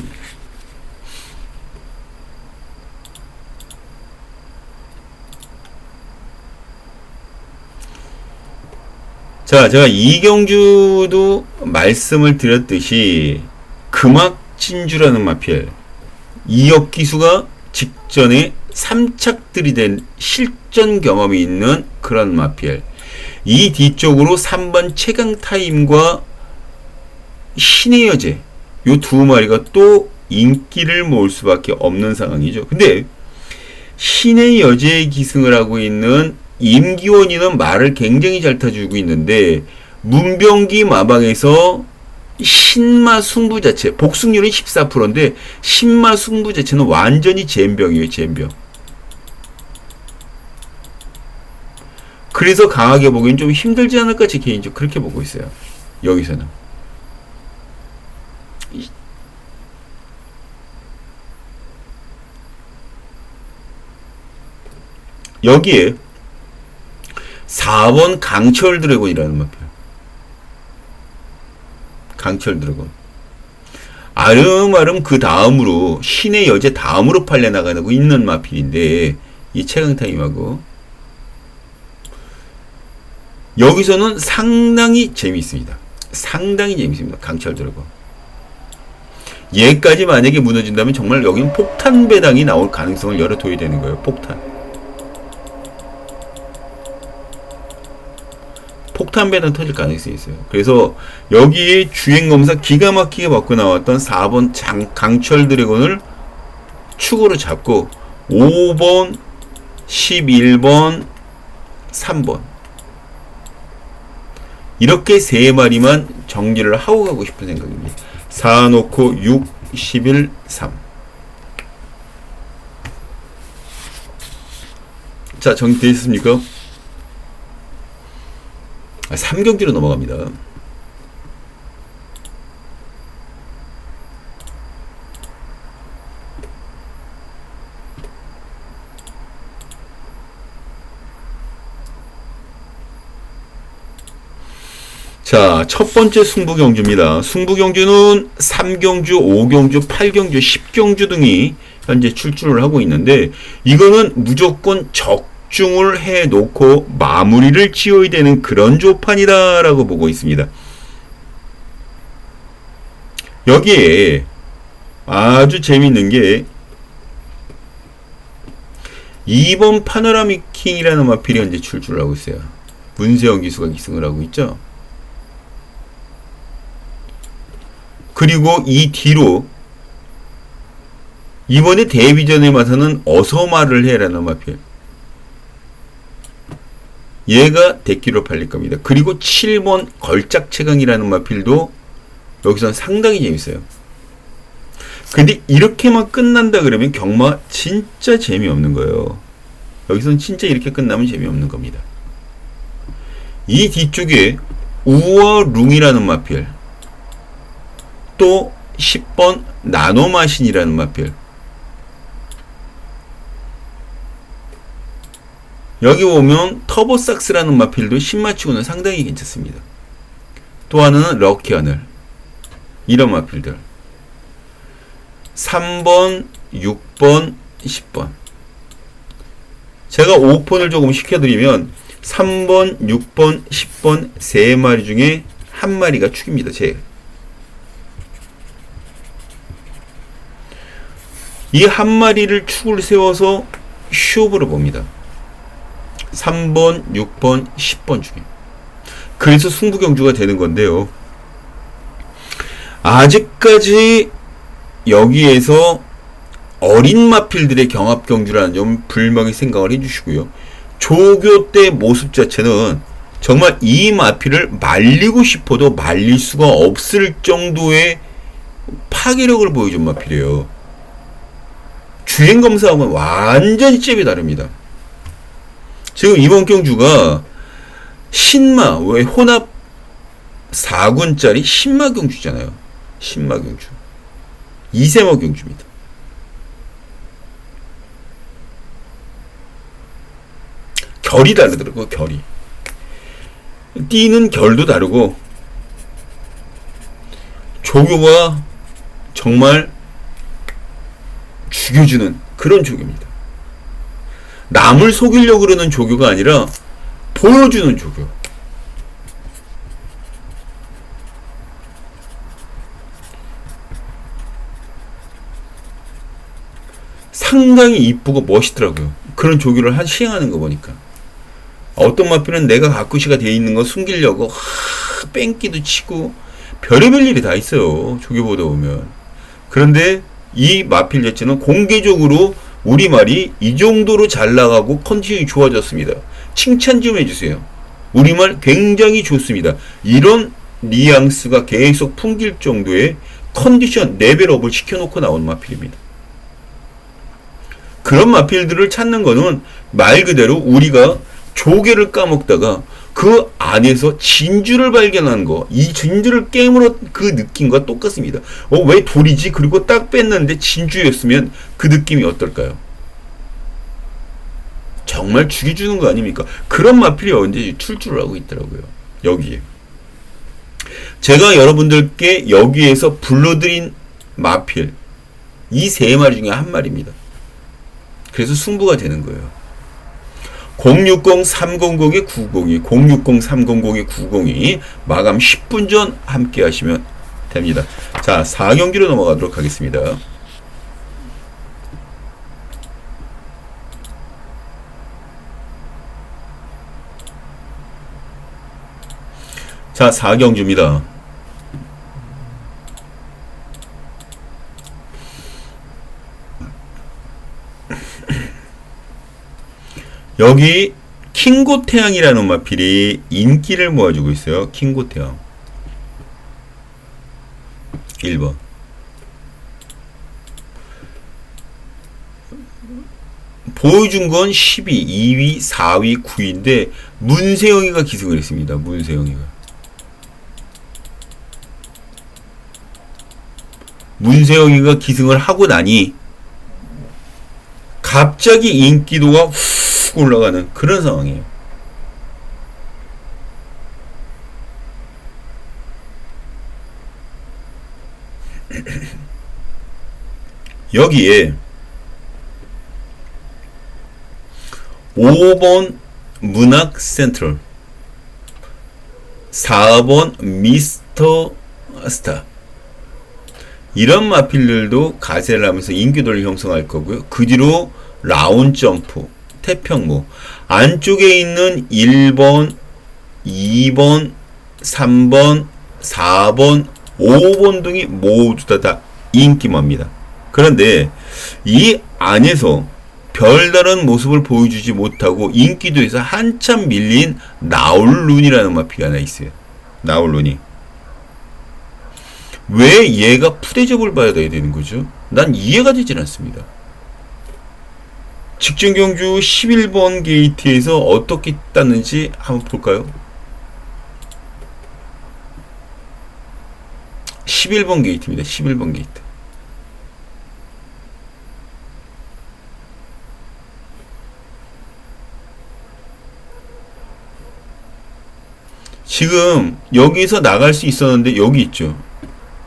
자, 제가 이경주도 말씀을 드렸듯이 금악진주라는 마필 이역기수가 직전에 3착들이 된 실전 경험이 있는 그런 마필 이 뒤쪽으로 3번 최강타임과 신의 여제 요 두 마리가 또 인기를 모을 수밖에 없는 상황이죠. 근데 신의 여제에 기승을 하고 있는 임기원이는 말을 굉장히 잘 타주고 있는데 문병기 마방에서 신마 승부 자체 복승률은 14%인데 신마 승부 자체는 완전히 잼병이에요. 잼병. 그래서 강하게 보기엔 좀 힘들지 않을까 제 개인적으로 그렇게 보고 있어요. 여기서는 여기에 4번 강철 드래곤이라는 마필. 강철 드래곤. 아름아름 그 다음으로 신의 여제 다음으로 팔려나가고 있는 마필인데 이 최강타임하고 여기서는 상당히 재미있습니다. 상당히 재미있습니다. 강철 드래곤. 얘까지 만약에 무너진다면 정말 여기는 폭탄 배당이 나올 가능성을 열어둬야 되는 거예요. 폭탄 배당 터질 가능성이 있어요. 그래서 여기에 주행검사 기가 막히게 받고 나왔던 4번 강철 드래곤을 축으로 잡고 5번, 11번, 3번 이렇게 세 마리만 정리를 하고 가고 싶은 생각입니다. 4 놓고 6, 11, 3 자, 정리되셨습니까? 3경기로 넘어갑니다. 자, 첫 번째 승부경주입니다. 승부경주는 3경주, 5경주, 8경주, 10경주 등이 현재 출주를 하고 있는데 이거는 무조건 적중을 해놓고 마무리를 지어야 되는 그런 조판이다라고 보고 있습니다. 여기에 아주 재밌는 게 2번 파노라믹 킹이라는 마필이 현재 출주를 하고 있어요. 문세영 기수가 기승을 하고 있죠. 그리고 이 뒤로 이번에 데뷔전에 와서는 어서 말을 해라는 마필. 얘가 대기로 팔릴 겁니다. 그리고 7번 걸작채강이라는 마필도 여기선 상당히 재밌어요. 근데 이렇게만 끝난다 그러면 경마 진짜 재미없는 거예요. 여기선 진짜 이렇게 끝나면 재미없는 겁니다. 이 뒤쪽에 우어룽이라는 마필, 또 10번 나노마신이라는 마필, 여기 보면 터보삭스라는 마필도 10마치고는 상당히 괜찮습니다. 또 하나는 럭키하늘, 이런 마필들 3번, 6번, 10번. 제가 5폰을 조금 시켜드리면 3번, 6번, 10번 3마리 중에 1마리가 축입니다. 이 1마리를 축을 세워서 쇼부를 봅니다. 3번, 6번, 10번 중에. 그래서 승부경주가 되는 건데요. 아직까지 여기에서 어린 마필들의 경합경주라는 점 분명히 생각을 해주시고요. 조교 때 모습 자체는 정말 이 마필을 말리고 싶어도 말릴 수가 없을 정도의 파괴력을 보여준 마필이에요. 주행검사하고는 완전히 잽이 다릅니다. 지금 이번 경주가 신마, 왜 혼합 4군짜리 신마 경주잖아요. 신마 경주. 이세모 경주입니다. 결이 다르더라고요. 결이. 뛰는 결도 다르고 조교가 정말 죽여주는 그런 조교입니다. 남을 속이려고 그러는 조교가 아니라 보여주는 조교. 상당히 이쁘고 멋있더라고요. 그런 조교를 시행하는 거 보니까. 어떤 마필은 내가 가꾸시가 되어 있는 거 숨기려고 뺑기도 치고 별의별 일이 다 있어요. 조교 보다 보면. 그런데 이 마필 자체는 공개적으로 우리말이 이 정도로 잘 나가고 컨디션이 좋아졌습니다. 칭찬 좀 해주세요. 우리말 굉장히 좋습니다. 이런 뉘앙스가 계속 풍길 정도의 컨디션 레벨업을 시켜놓고 나온 마필입니다. 그런 마필들을 찾는 거는 말 그대로 우리가 조개를 까먹다가 그 안에서 진주를 발견한 거, 이 진주를 깨물어 그 느낌과 똑같습니다. 왜 돌이지? 그리고 딱 뺐는데 진주였으면 그 느낌이 어떨까요? 정말 죽여주는 거 아닙니까? 그런 마필이 언제 출주를 하고 있더라고요. 여기에. 제가 여러분들께 여기에서 불러드린 마필, 이 3마리 중에 1마리입니다. 그래서 승부가 되는 거예요. 060-300-902, 060-300-902 마감 10분 전 함께 하시면 됩니다. 자, 4경기로 넘어가도록 하겠습니다. 자, 4경주입니다. 여기 킹고태양이라는 마필이 인기를 모아주고 있어요. 킹고태양 1번. 보여준 건 12, 2위, 4위, 9위인데 문세영이가 기승을 했습니다. 문세영이가 기승을 하고 나니 갑자기 인기도가 훅 올라가는 그런 상황이에요. 여기에 5번 문학 센트럴, 4번 미스터 스타, 이런 마필들도 가세를 하면서 인기도를 형성할 거고요. 그 뒤로 라운 점프, 태평모, 안쪽에 있는 1번, 2번, 3번, 4번, 5번 등이 모두 다 인기모입니다. 그런데 이 안에서 별다른 모습을 보여주지 못하고 인기도에서 한참 밀린 나홀룬이라는 마피가 하나 있어요. 나홀룬이. 왜 얘가 푸대접을 받아야 되는 거죠? 난 이해가 되질 않습니다. 직전 경주 11번 게이트에서 어떻게 땄는지 한번 볼까요? 11번 게이트입니다. 11번 게이트. 지금 여기서 나갈 수 있었는데 여기 있죠.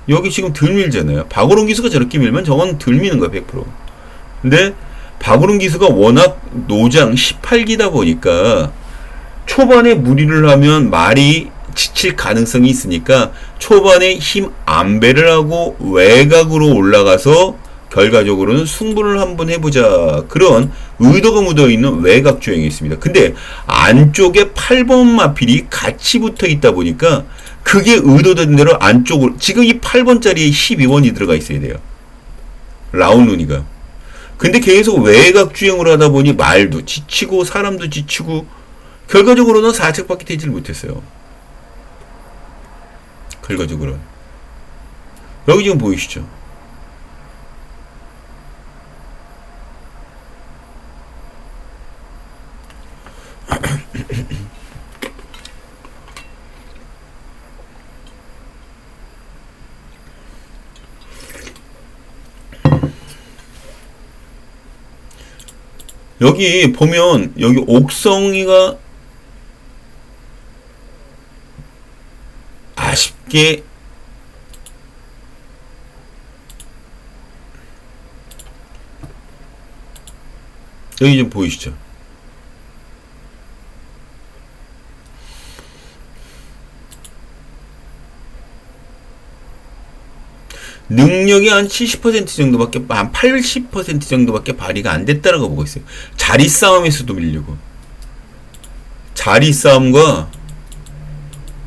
여기 지금 덜 밀잖아요. 박오론 기수가 저렇게 밀면 저건 덜 미는 거야 100%. 근데 박오론 기수가 워낙 노장 18기다 보니까 초반에 무리를 하면 말이 지칠 가능성이 있으니까 초반에 힘 안배를 하고 외곽으로 올라가서 결과적으로는 승부를 한번 해보자, 그런 의도가 묻어있는 외곽 주행이 있습니다. 근데 안쪽에 8번 마필이 같이 붙어있다 보니까 그게 의도된 대로 안쪽으로, 지금 이 8번짜리에 12번이 들어가 있어야 돼요, 라운루니가. 근데 계속 외곽 주행을 하다 보니 말도 지치고 사람도 지치고 결과적으로는 4책밖에 되질 못했어요. 결과적으로 여기 지금 보이시죠? 여기 보면 여기 옥성이가 아쉽게 여기 좀 보이시죠? 능력이 한 70% 정도밖에, 한 80% 정도밖에 발휘가 안 됐다라고 보고 있어요. 자리 싸움에서도 밀리고, 자리 싸움과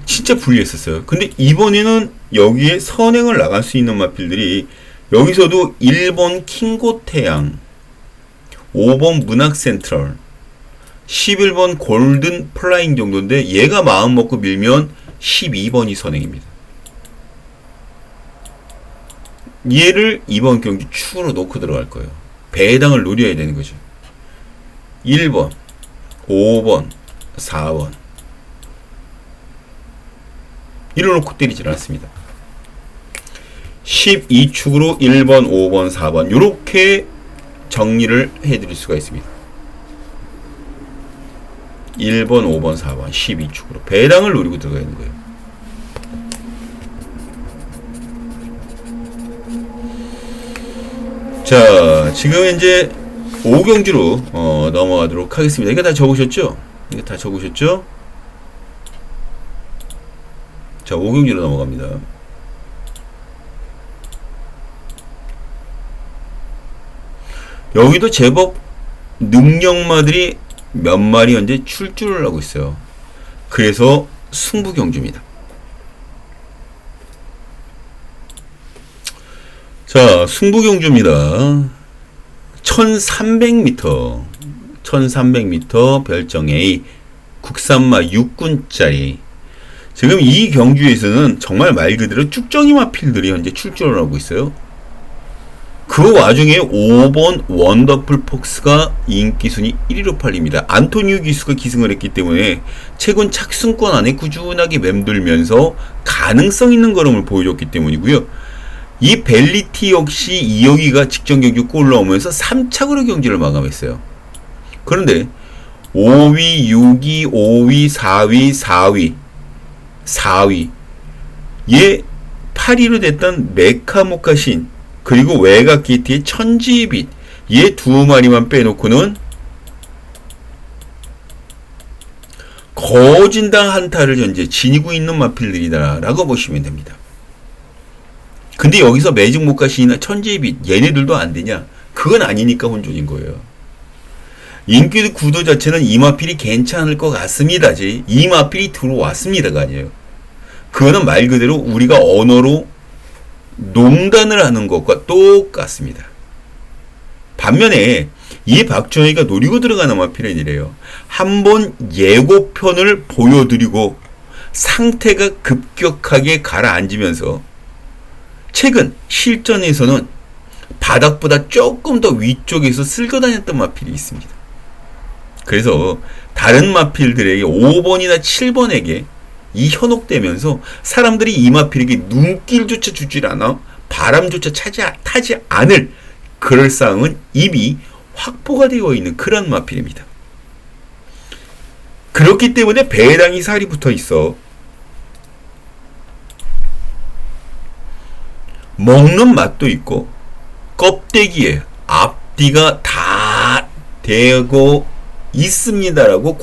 진짜 불리했었어요. 근데 이번에는 여기에 선행을 나갈 수 있는 마필들이 여기서도 1번 킹고태양, 5번 문학센트럴, 11번 골든 플라잉 정도인데 얘가 마음 먹고 밀면 12번이 선행입니다. 얘를 이번 경기 축으로 놓고 들어갈 거예요. 배당을 노려야 되는 거죠. 1번, 5번, 4번 이를 놓고 때리질 않습니다. 12축으로 1번, 5번, 4번 이렇게 정리를 해드릴 수가 있습니다. 1번, 5번, 4번 12축으로 배당을 노리고 들어가야 하는 거예요. 자, 지금 이제 5경주로 넘어가도록 하겠습니다. 이거 다 적으셨죠? 이거 다 적으셨죠? 자, 5경주로 넘어갑니다. 여기도 제법 능력마들이 몇 마리 현재 출주를 하고 있어요. 그래서 승부경주입니다. 자, 승부경주입니다. 1300m 1300m 별정 A 국산마 6군짜리. 지금 이 경주에서는 정말 말 그대로 쭉정이 마필들이 현재 출전을 하고 있어요. 그 와중에 5번 원더풀 폭스가 인기순위 1위로 팔립니다. 안토니오 기수가 기승을 했기 때문에 최근 착승권 안에 꾸준하게 맴돌면서 가능성 있는 걸음을 보여줬기 때문이고요. 이 벨리티 역시 이영희가 직전 경기 골 넣으면서 3착으로 경기를 마감했어요. 그런데 5위, 6위, 5위, 4위, 4위 얘 8위로 됐던 메카모카신, 그리고 외곽 기티의 천지빛 얘 두 마리만 빼놓고는 거진당 한타를 현재 지니고 있는 마필들이다 라고 보시면 됩니다. 근데 여기서 매직모카신이나 천지빛 얘네들도 안 되냐? 그건 아니니까 혼존인 거예요. 인기 구도 자체는 이 마필이 괜찮을 것 같습니다. 이 마필이 들어왔습니다가 아니에요. 그거는 말 그대로 우리가 언어로 농단을 하는 것과 똑같습니다. 반면에 이 박정희가 노리고 들어가는 마필은 이래요. 한번 예고편을 보여드리고 상태가 급격하게 가라앉으면서 최근 실전에서는 바닥보다 조금 더 위쪽에서 쓸고 다녔던 마필이 있습니다. 그래서 다른 마필들에게 5번이나 7번에게 이 현혹되면서 사람들이 이 마필에게 눈길조차 주질 않아 바람조차 타지 않을 그럴싸한 입이 확보가 되어 있는 그런 마필입니다. 그렇기 때문에 배당이 살이 붙어 있어. 먹는 맛도 있고 껍데기에 앞뒤가 다 되고 있습니다라고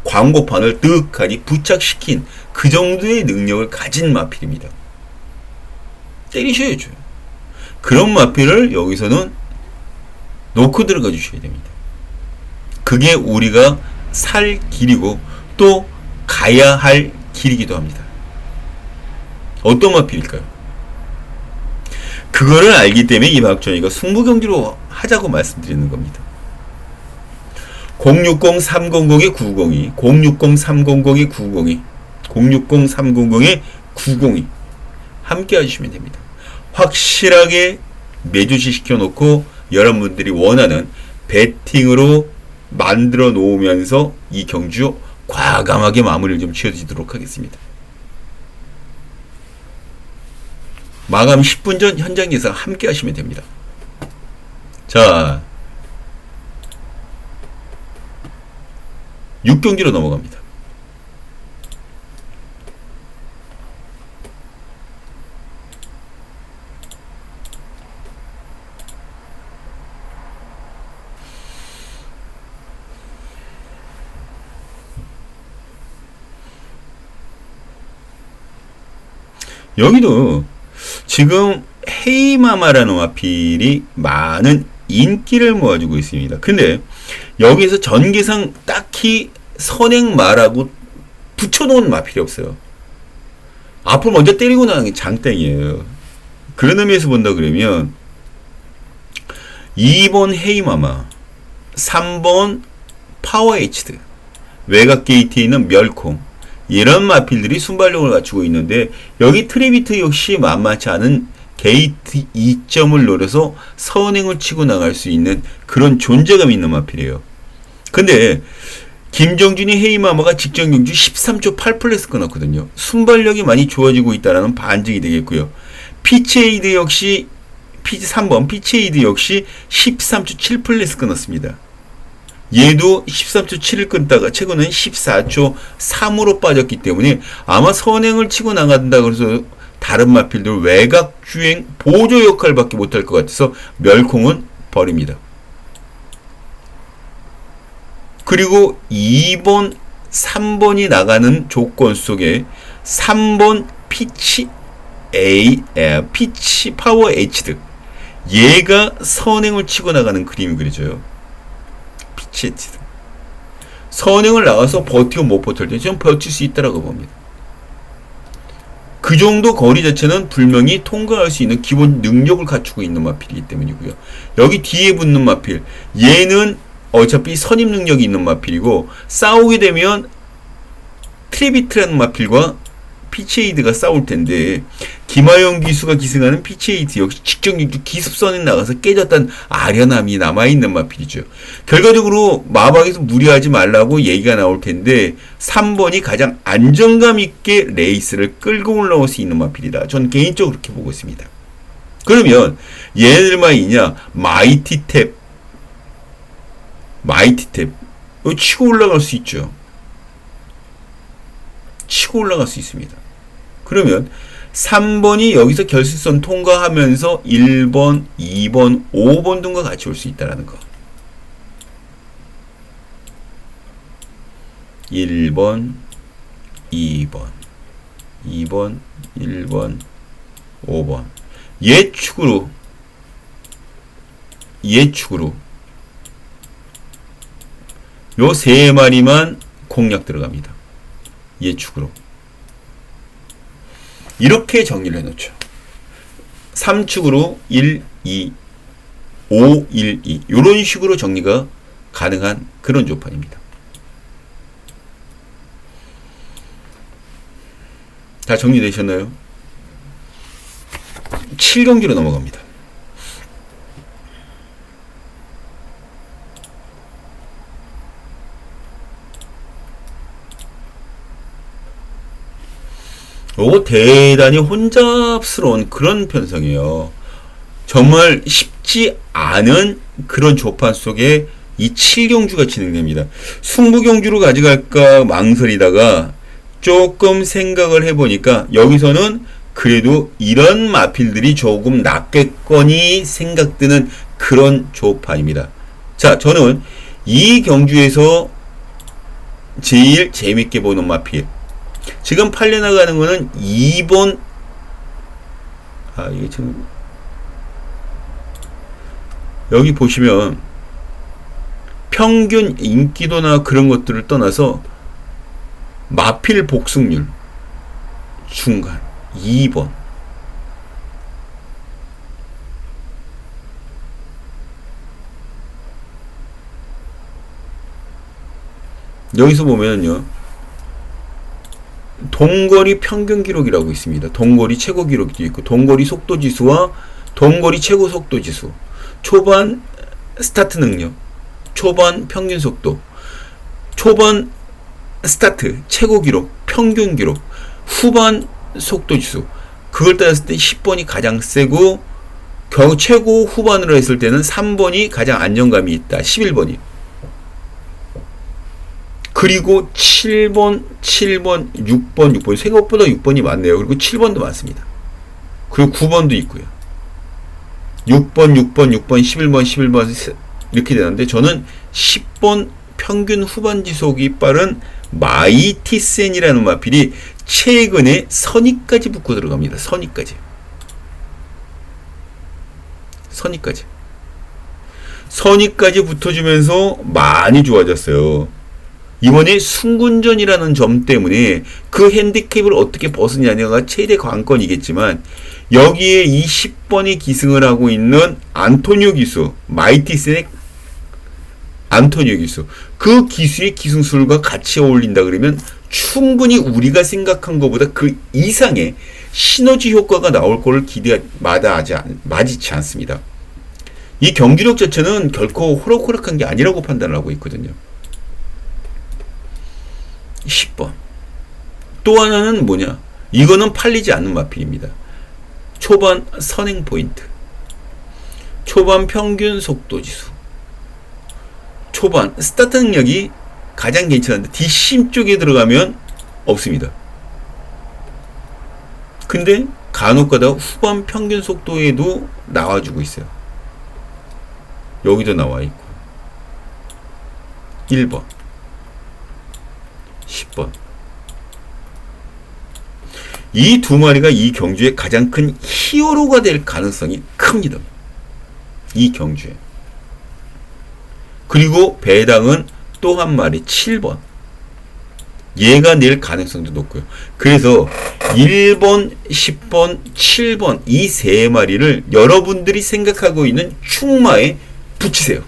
광고판을 뜩하니 부착시킨 그 정도의 능력을 가진 마필입니다. 때리셔야죠. 그런 마필을 여기서는 놓고 들어가 주셔야 됩니다. 그게 우리가 살 길이고 또 가야 할 길이기도 합니다. 어떤 마필일까요? 그거를 알기 때문에 이 박정희가 승부경기로 하자고 말씀드리는 겁니다. 060-300에 902, 060-300에 902, 060-300에 902 함께 해주시면 됩니다. 확실하게 매주시 시켜놓고 여러분들이 원하는 배팅으로 만들어 놓으면서 이 경주 과감하게 마무리를 좀 지어지도록 하겠습니다. 마감 10분 전 현장에서 함께 하시면 됩니다. 자, 6경기로 넘어갑니다. 여기도 지금 헤이마마라는 마필이 많은 인기를 모아주고 있습니다. 근데 여기에서 전개상 딱히 선행마라고 붙여놓은 마필이 없어요. 앞을 먼저 때리고 나가는 게 장땡이에요. 그런 의미에서 본다 그러면 2번 헤이마마, 3번 파워에이치드, 외곽 게이트에 있는 멸콩, 이런 마필들이 순발력을 갖추고 있는데 여기 트리비트 역시 만만치 않은 게이트 2점을 노려서 선행을 치고 나갈 수 있는 그런 존재감 있는 마필이에요. 근데 김정준이 헤이마마가 직전 경주 13초 8플래스 끊었거든요. 순발력이 많이 좋아지고 있다는 반증이 되겠고요. 피치에이드 역시 3번 피치에이드 역시 13초 7플래스 끊었습니다. 얘도 13초 7을 끊다가 최근은 14초 3으로 빠졌기 때문에 아마 선행을 치고 나간다 그래서 다른 마필들 외곽 주행 보조 역할밖에 못할 것 같아서 멸콩은 버립니다. 그리고 2번, 3번이 나가는 조건 속에 3번 피치 파워 H드 얘가 선행을 치고 나가는 그림이 그려져요. 피치 H드 선행을 나가서 버티고 못 버틸 때 좀 버틸 수 있다라고 봅니다. 그 정도 거리 자체는 분명히 통과할 수 있는 기본 능력을 갖추고 있는 마필이기 때문이고요. 여기 뒤에 붙는 마필 얘는 어차피 선임 능력이 있는 마필이고 싸우게 되면 트리비트라는 마필과 피치에이드가 싸울 텐데 김하영 기수가 기승하는 피치에이드 역시 직전 경주 기습선에 나가서 깨졌던 아련함이 남아있는 마필이죠. 결과적으로 마박에서 무리하지 말라고 얘기가 나올 텐데 3번이 가장 안정감 있게 레이스를 끌고 올라올 수 있는 마필이다. 전 개인적으로 그렇게 보고 있습니다. 그러면 얘네들만이냐 마이티탭 치고 올라갈 수 있죠. 치고 올라갈 수 있습니다. 그러면 3번이 여기서 결승선 통과하면서 1번, 2번, 5번 등과 같이 올 수 있다는 거. 1번, 2번, 2번, 1번, 5번. 예측으로 요 세 마리만 공략 들어갑니다. 예측으로. 이렇게 정리를 해놓죠. 3축으로 1, 2, 512 이런 식으로 정리가 가능한 그런 조판입니다. 다 정리되셨나요? 7경기로 넘어갑니다. 요거 대단히 혼잡스러운 그런 편성이에요. 정말 쉽지 않은 그런 조판 속에 이 7경주가 진행됩니다. 승부경주로 가져갈까 망설이다가 조금 생각을 해보니까 여기서는 그래도 이런 마필들이 조금 낫겠거니 생각드는 그런 조판입니다. 자, 저는 이 경주에서 제일 재밌게 보는 마필, 지금 팔려나가는 거는 2번, 이게 지금 여기 보시면 평균 인기도나 그런 것들을 떠나서 마필 복승률 중간 2번, 여기서 보면요 동거리 평균 기록이라고 있습니다. 동거리 최고 기록도 있고 동거리 속도 지수와 동거리 최고 속도 지수, 초반 스타트 능력, 초반 평균 속도, 초반 스타트 최고 기록, 평균 기록, 후반 속도 지수, 그걸 따졌을 때 10번이 가장 세고 최고 후반으로 했을 때는 3번이 가장 안정감이 있다. 11번이. 그리고 7번, 6번 생각보다 6번이 많네요. 그리고 7번도 많습니다. 그리고 9번도 있고요. 6번, 11번 이렇게 되는데 저는 10번 평균 후반 지속이 빠른 마이티센이라는 마필이 최근에 선의까지 붙고 들어갑니다. 선의까지 붙어주면서 많이 좋아졌어요. 이번에 승군전이라는 점 때문에 그 핸디캡을 어떻게 벗으냐가 최대 관건이겠지만 여기에 이 10번이 기승을 하고 있는 안토니오 기수, 마이티센의 안토니오 기수, 그 기수의 기승술과 같이 어울린다 그러면 충분히 우리가 생각한 것보다 그 이상의 시너지 효과가 나올 것을 마지치 않습니다. 이 경기력 자체는 결코 호락호락한 게 아니라고 판단을 하고 있거든요. 10번. 또 하나는 뭐냐? 이거는 팔리지 않는 마필입니다. 초반 선행 포인트, 초반 평균 속도 지수, 초반 스타트 능력이 가장 괜찮은데 뒷심 쪽에 들어가면 없습니다. 근데 간혹가다 후반 평균 속도에도 나와주고 있어요. 여기도 나와 있고 1번, 10번. 이 두 마리가 이 경주의 가장 큰 히어로가 될 가능성이 큽니다. 이 경주에. 그리고 배당은 또 한 마리 7번. 얘가 낼 가능성도 높고요. 그래서 1번, 10번, 7번 이 세 마리를 여러분들이 생각하고 있는 충마에 붙이세요.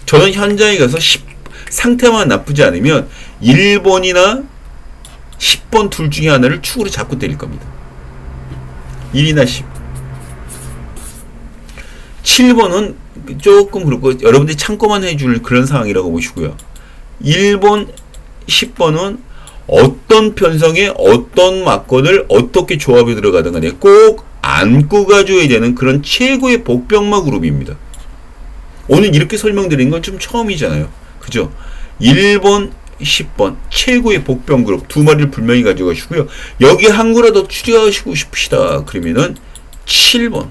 저는 현장에 가서 상태만 나쁘지 않으면 1번이나 10번 둘 중에 하나를 축으로 잡고 때릴 겁니다. 1이나 10. 7번은 조금 그렇고 여러분들이 참고만 해줄 그런 상황이라고 보시고요. 1번, 10번은 어떤 편성에 어떤 막건을 어떻게 조합에 들어가든 간에 꼭 안고 가줘야 되는 그런 최고의 복병마 그룹입니다. 오늘 이렇게 설명드린 건 좀 처음이잖아요. 그죠? 1번, 10번 최고의 복병 그룹 두 마리를 분명히 가져가시고요. 여기 한 구라도 추가하시고 싶으시다 그러면은 7번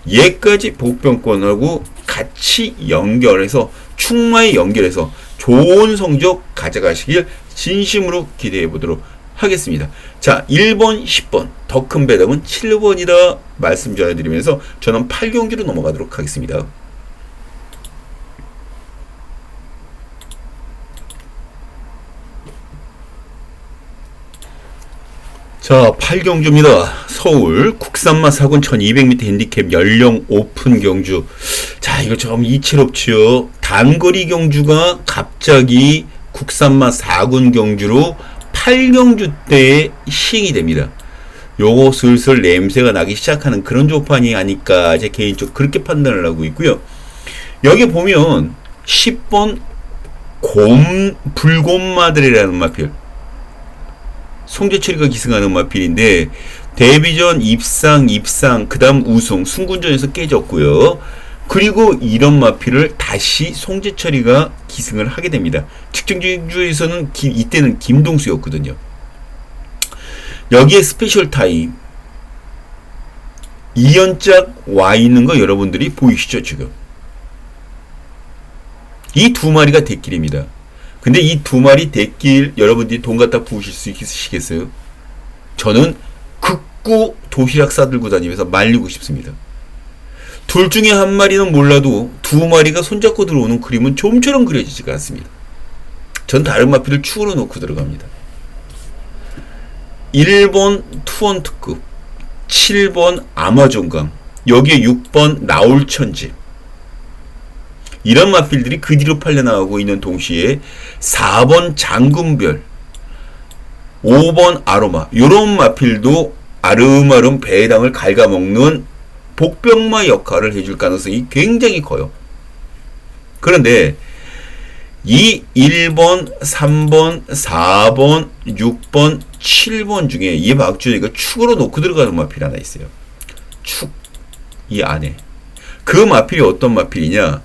얘까지 복병권하고 같이 연결해서 충마에 연결해서 좋은 성적 가져가시길 진심으로 기대해 보도록 하겠습니다. 자, 1번, 10번 더 큰 배당은 7번이다 말씀 전해드리면서 저는 8경기로 넘어가도록 하겠습니다. 자, 8경주입니다. 서울 국산마 사군 1200m 핸디캡 연령 오픈 경주. 자, 이거 좀 이치롭지요. 단거리 경주가 갑자기 국산마 4군 경주로 8경주 때에 시행이 됩니다. 요거 슬슬 냄새가 나기 시작하는 그런 조판이 아닐까 제 개인적으로 그렇게 판단을 하고 있고요. 여기 보면 10번 불곰마들이라는 마필, 송재철이가 기승하는 마필인데 데뷔전 입상 그 다음 우승 승군전에서 깨졌고요. 그리고 이런 마필을 다시 송재철이가 기승을 하게 됩니다. 측정주에서는 이때는 김동수였거든요. 여기에 스페셜 타임 2연짝 와 있는 거 여러분들이 보이시죠 지금. 이 두 마리가 대길입니다. 근데 이 두 마리 대길 여러분들이 돈 갖다 부으실 수 있으시겠어요? 저는 극구 도시락 싸들고 다니면서 말리고 싶습니다. 둘 중에 한 마리는 몰라도 두 마리가 손잡고 들어오는 그림은 좀처럼 그려지지가 않습니다. 전 다른 마필을 축으로 놓고 들어갑니다. 1번 투원 특급, 7번 아마존강, 여기에 6번 나올천지. 이런 마필들이 그 뒤로 팔려나가고 있는 동시에 4번 장군별, 5번 아로마, 요런 마필도 아름아름 배당을 갉아먹는 복병마 역할을 해줄 가능성이 굉장히 커요. 그런데 이 1번, 3번, 4번, 6번, 7번 중에 이 박준희가 축으로 놓고 들어가는 마필이 하나 있어요. 축, 이 안에. 그 마필이 어떤 마필이냐?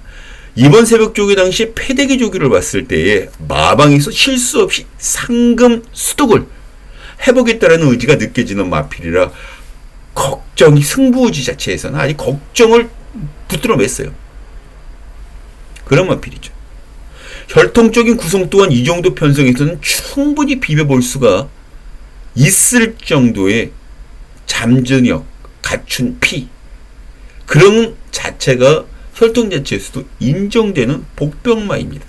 이번 새벽 조기 당시 패대기 조기를 봤을 때에 마방에서 실수 없이 상금 수독을 해보겠다라는 의지가 느껴지는 마필이라 걱정이 승부의지 자체에서는 아직 걱정을 붙들어 맸어요. 그런 마필이죠. 혈통적인 구성 또한 이 정도 편성에서는 충분히 비벼볼 수가 있을 정도의 잠재력, 갖춘 피, 그런 자체가 혈통 자체에서도 인정되는 복병마입니다.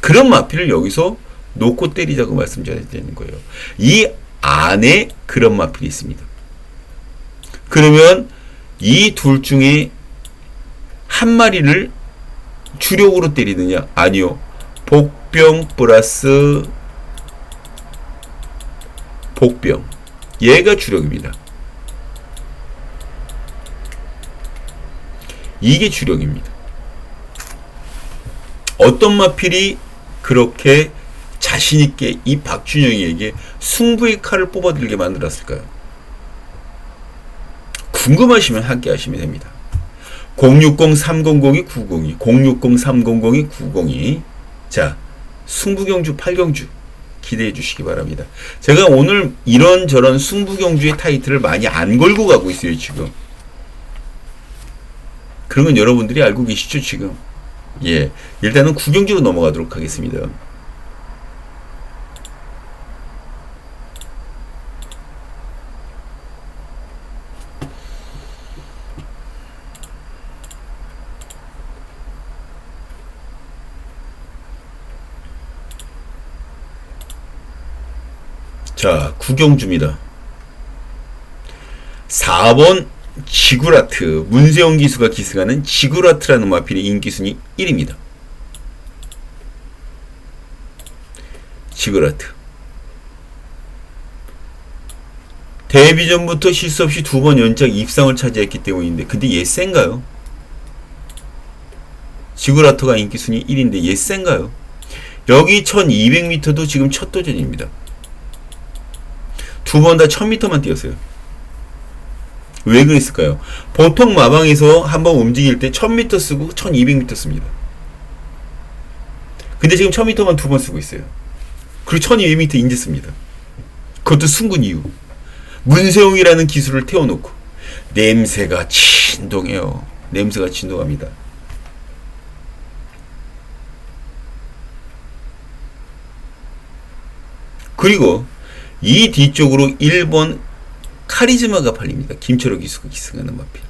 그런 마필을 여기서 놓고 때리자고 말씀드려야 되는 거예요. 이 안에 그런 마필이 있습니다. 그러면 이 둘 중에 한 마리를 주력으로 때리느냐? 아니요. 복병 플러스 복병. 얘가 주력입니다. 이게 주력입니다. 어떤 마필이 그렇게 자신있게 이 박준영이에게 승부의 칼을 뽑아들게 만들었을까요? 궁금하시면 함께 하시면 됩니다. 060-300-902, 060-300-902. 자, 승부경주 8경주 기대해 주시기 바랍니다. 제가 오늘 이런저런 승부경주의 타이틀을 많이 안 걸고 가고 있어요, 지금. 그런 건 여러분들이 알고 계시죠, 지금? 예. 일단은 구경주로 넘어가도록 하겠습니다. 자, 구경주입니다. 4번 지구라트, 문세영 기수가 기승하는 지구라트라는 마필의 인기순위 1위입니다. 지구라트. 데뷔전부터 실수 없이 2번 연작 입상을 차지했기 때문인데, 근데 얘 센가요? 지구라트가 인기순위 1인데 얘 센가요? 여기 1200m도 지금 첫 도전입니다. 두 번 다 1000m만 뛰었어요. 왜 그랬을까요? 보통 마방에서 한번 움직일 때 1000m 쓰고 1200m 씁니다. 근데 지금 1000m만 두 번 쓰고 있어요. 그리고 1200m 인제 씁니다. 그것도 승군 이후. 문세용이라는 기술을 태워놓고. 냄새가 진동해요. 냄새가 진동합니다. 그리고 이 뒤쪽으로 1번 카리즈마가 팔립니다. 김철호 기수가 기승하는 마필.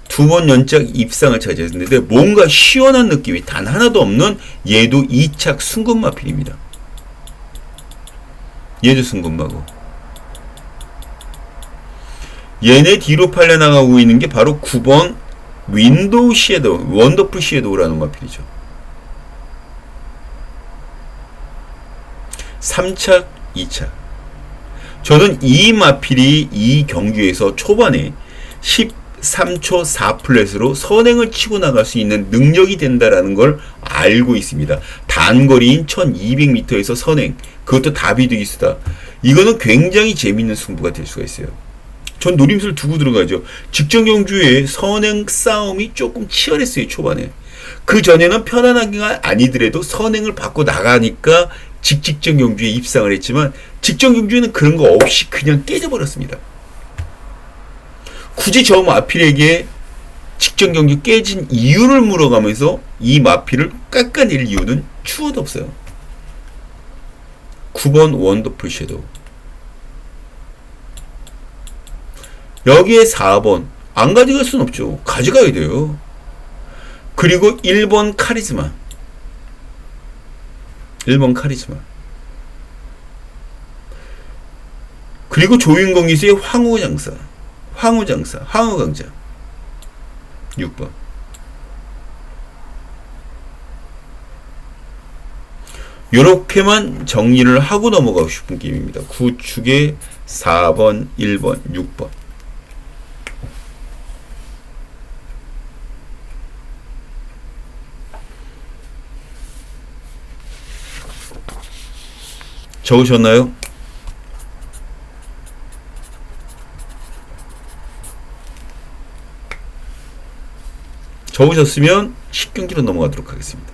2번 연작 입상을 차지했는데 뭔가 시원한 느낌이 단 하나도 없는 얘도 2착 순금 마필입니다. 얘도 승분마고. 얘네 뒤로 팔려나가고 있는 게 바로 9번 윈도우 섀도우, 원더풀 섀도우라는 마필이죠. 3차, 2차. 저는 이 마필이 이 경기에서 초반에 13초 4플랫으로 선행을 치고 나갈 수 있는 능력이 된다라는 걸 알고 있습니다. 단거리인 1200m에서 선행, 그것도 다비드기수다. 이거는 굉장히 재밌는 승부가 될 수가 있어요. 전 노림수를 두고 들어가죠. 직전 경주에 선행 싸움이 조금 치열했어요, 초반에. 그 전에는 편안하게가 아니더라도 선행을 받고 나가니까 직전 경주에 입상을 했지만 직전 경주에는 그런 거 없이 그냥 깨져버렸습니다. 굳이 저 마필에게 직전 경주 깨진 이유를 물어가면서 이 마필을 깎아낼 이유는 추워도 없어요. 9번 원더풀 섀도우. 여기에 4번 안 가져갈 순 없죠. 가져가야 돼요. 그리고 1번 카리스마. 1번 카리스마. 그리고 조인공이수의 황후장사. 황후장사. 황후강자. 6번. 요렇게만 정리를 하고 넘어가고 싶은 게임입니다. 구축의 4번, 1번, 6번. 적으셨나요? 적으셨으면 10경기로 넘어가도록 하겠습니다.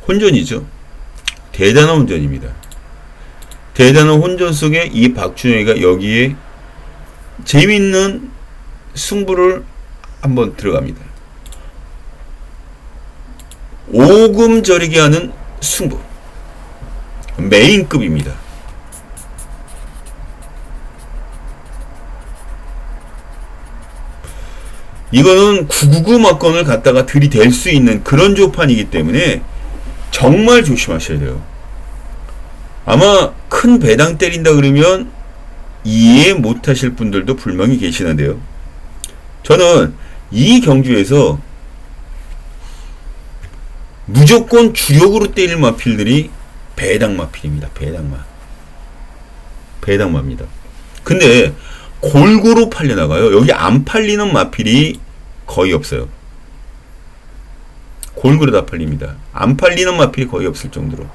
혼전이죠. 대단한 혼전입니다. 대단한 혼전 속에 이 박준영이가 여기에 재밌는 승부를 한번 들어갑니다. 오금 저리게 하는 승부. 메인급입니다. 이거는 999 막건을 갖다가 들이댈 수 있는 그런 조판이기 때문에 정말 조심하셔야 돼요. 아마 큰 배당 때린다 그러면 이해 못하실 분들도 분명히 계시는데요. 저는 이 경주에서 무조건 주력으로 때릴 마필들이 배당 마필입니다. 배당마입니다. 근데 골고루 팔려나가요. 여기 안 팔리는 마필이 거의 없어요. 골고루 다 팔립니다. 안 팔리는 마필이 거의 없을 정도로.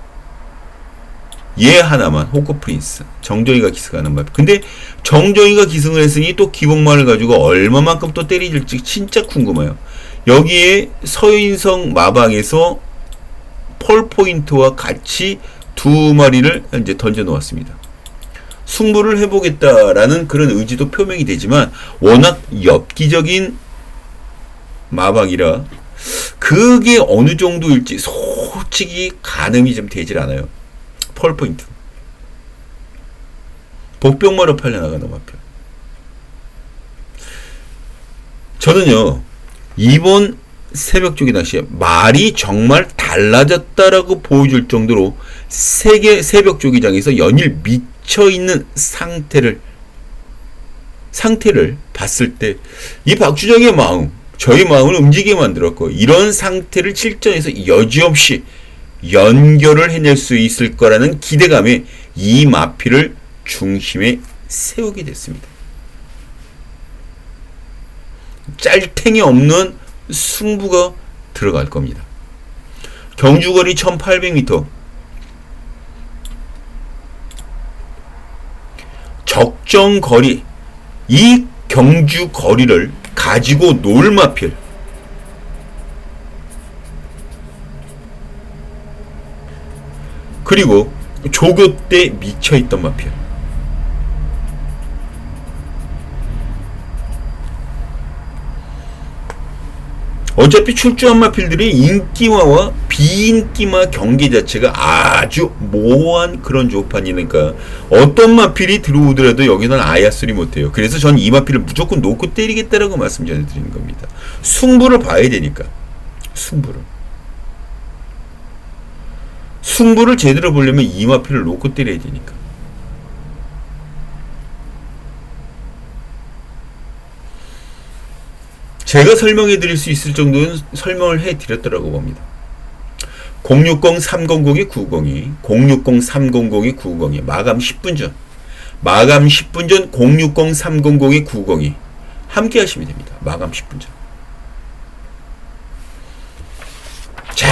얘 하나만, 호커 프린스. 정정이가 기승하는 마필. 근데 정정이가 기승을 했으니 또 기복만을 가지고 얼마만큼 또 때리질지 진짜 궁금해요. 여기에 서인성 마방에서 펄포인트와 같이 두 마리를 이제 던져 놓았습니다. 승부를 해보겠다라는 그런 의지도 표명이 되지만 워낙 엽기적인 마방이라 그게 어느 정도일지 솔직히 가늠이 좀 되질 않아요. 펄포인트. 복병마로 팔려나가는 마표. 저는요, 이번 새벽조기 낚시에 말이 정말 달라졌다라고 보여줄 정도로 세계 새벽조기장에서 연일 미쳐있는 상태를 봤을 때 이 박주정의 마음, 저희 마음을 움직이게 만들었고, 이런 상태를 실전에서 여지없이 연결을 해낼 수 있을 거라는 기대감에 이 마필을 중심에 세우게 됐습니다. 짤탱이 없는 승부가 들어갈 겁니다. 경주거리 1800m. 적정 거리. 이 경주 거리를 가지고 놀 마필. 그리고 조교 때 미쳐있던 마필. 어차피 출조한 마필들의 인기마와 비인기마 경계 자체가 아주 모호한 그런 조판이니까 어떤 마필이 들어오더라도 여기는 아야 소리 못해요. 그래서 전 이 마필을 무조건 놓고 때리겠다라고 말씀 전해드리는 겁니다. 승부를 봐야 되니까. 승부를 제대로 보려면 이 마필을 놓고 때려야 되니까. 제가 설명해 드릴 수 있을 정도는 설명을 해 드렸더라고 봅니다. 060-300-902, 060-300-902, 마감 10분 전. 마감 10분 전 060-300-902. 함께 하시면 됩니다. 마감 10분 전. 자,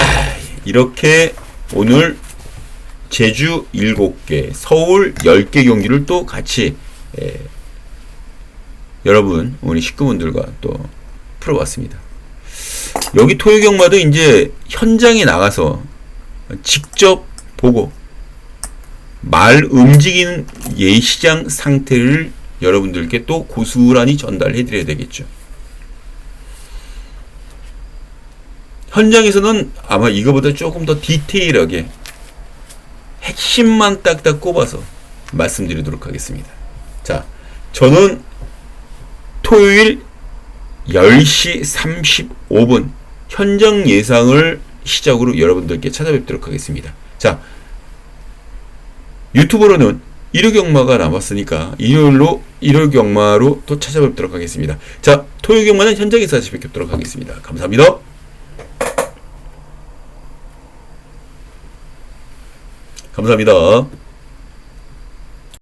이렇게 오늘 제주 7개, 서울 10개 경기를 또 같이 여러분, 우리 식구분들과 또 풀어봤습니다. 여기 토요경마도 이제 현장에 나가서 직접 보고 말 움직이는 예시장 상태를 여러분들께 또 고스란히 전달해 드려야 되겠죠. 현장에서는 아마 이거보다 조금 더 디테일하게 핵심만 딱딱 꼽아서 말씀드리도록 하겠습니다. 자, 저는 토요일 10시 35분 현장 예상을 시작으로 여러분들께 찾아뵙도록 하겠습니다. 자, 유튜브로는 일요경마가 남았으니까 일요경마로 또 찾아뵙도록 하겠습니다. 자, 토요경마는 현장에서 다시 뵙도록 하겠습니다. 감사합니다. 감사합니다.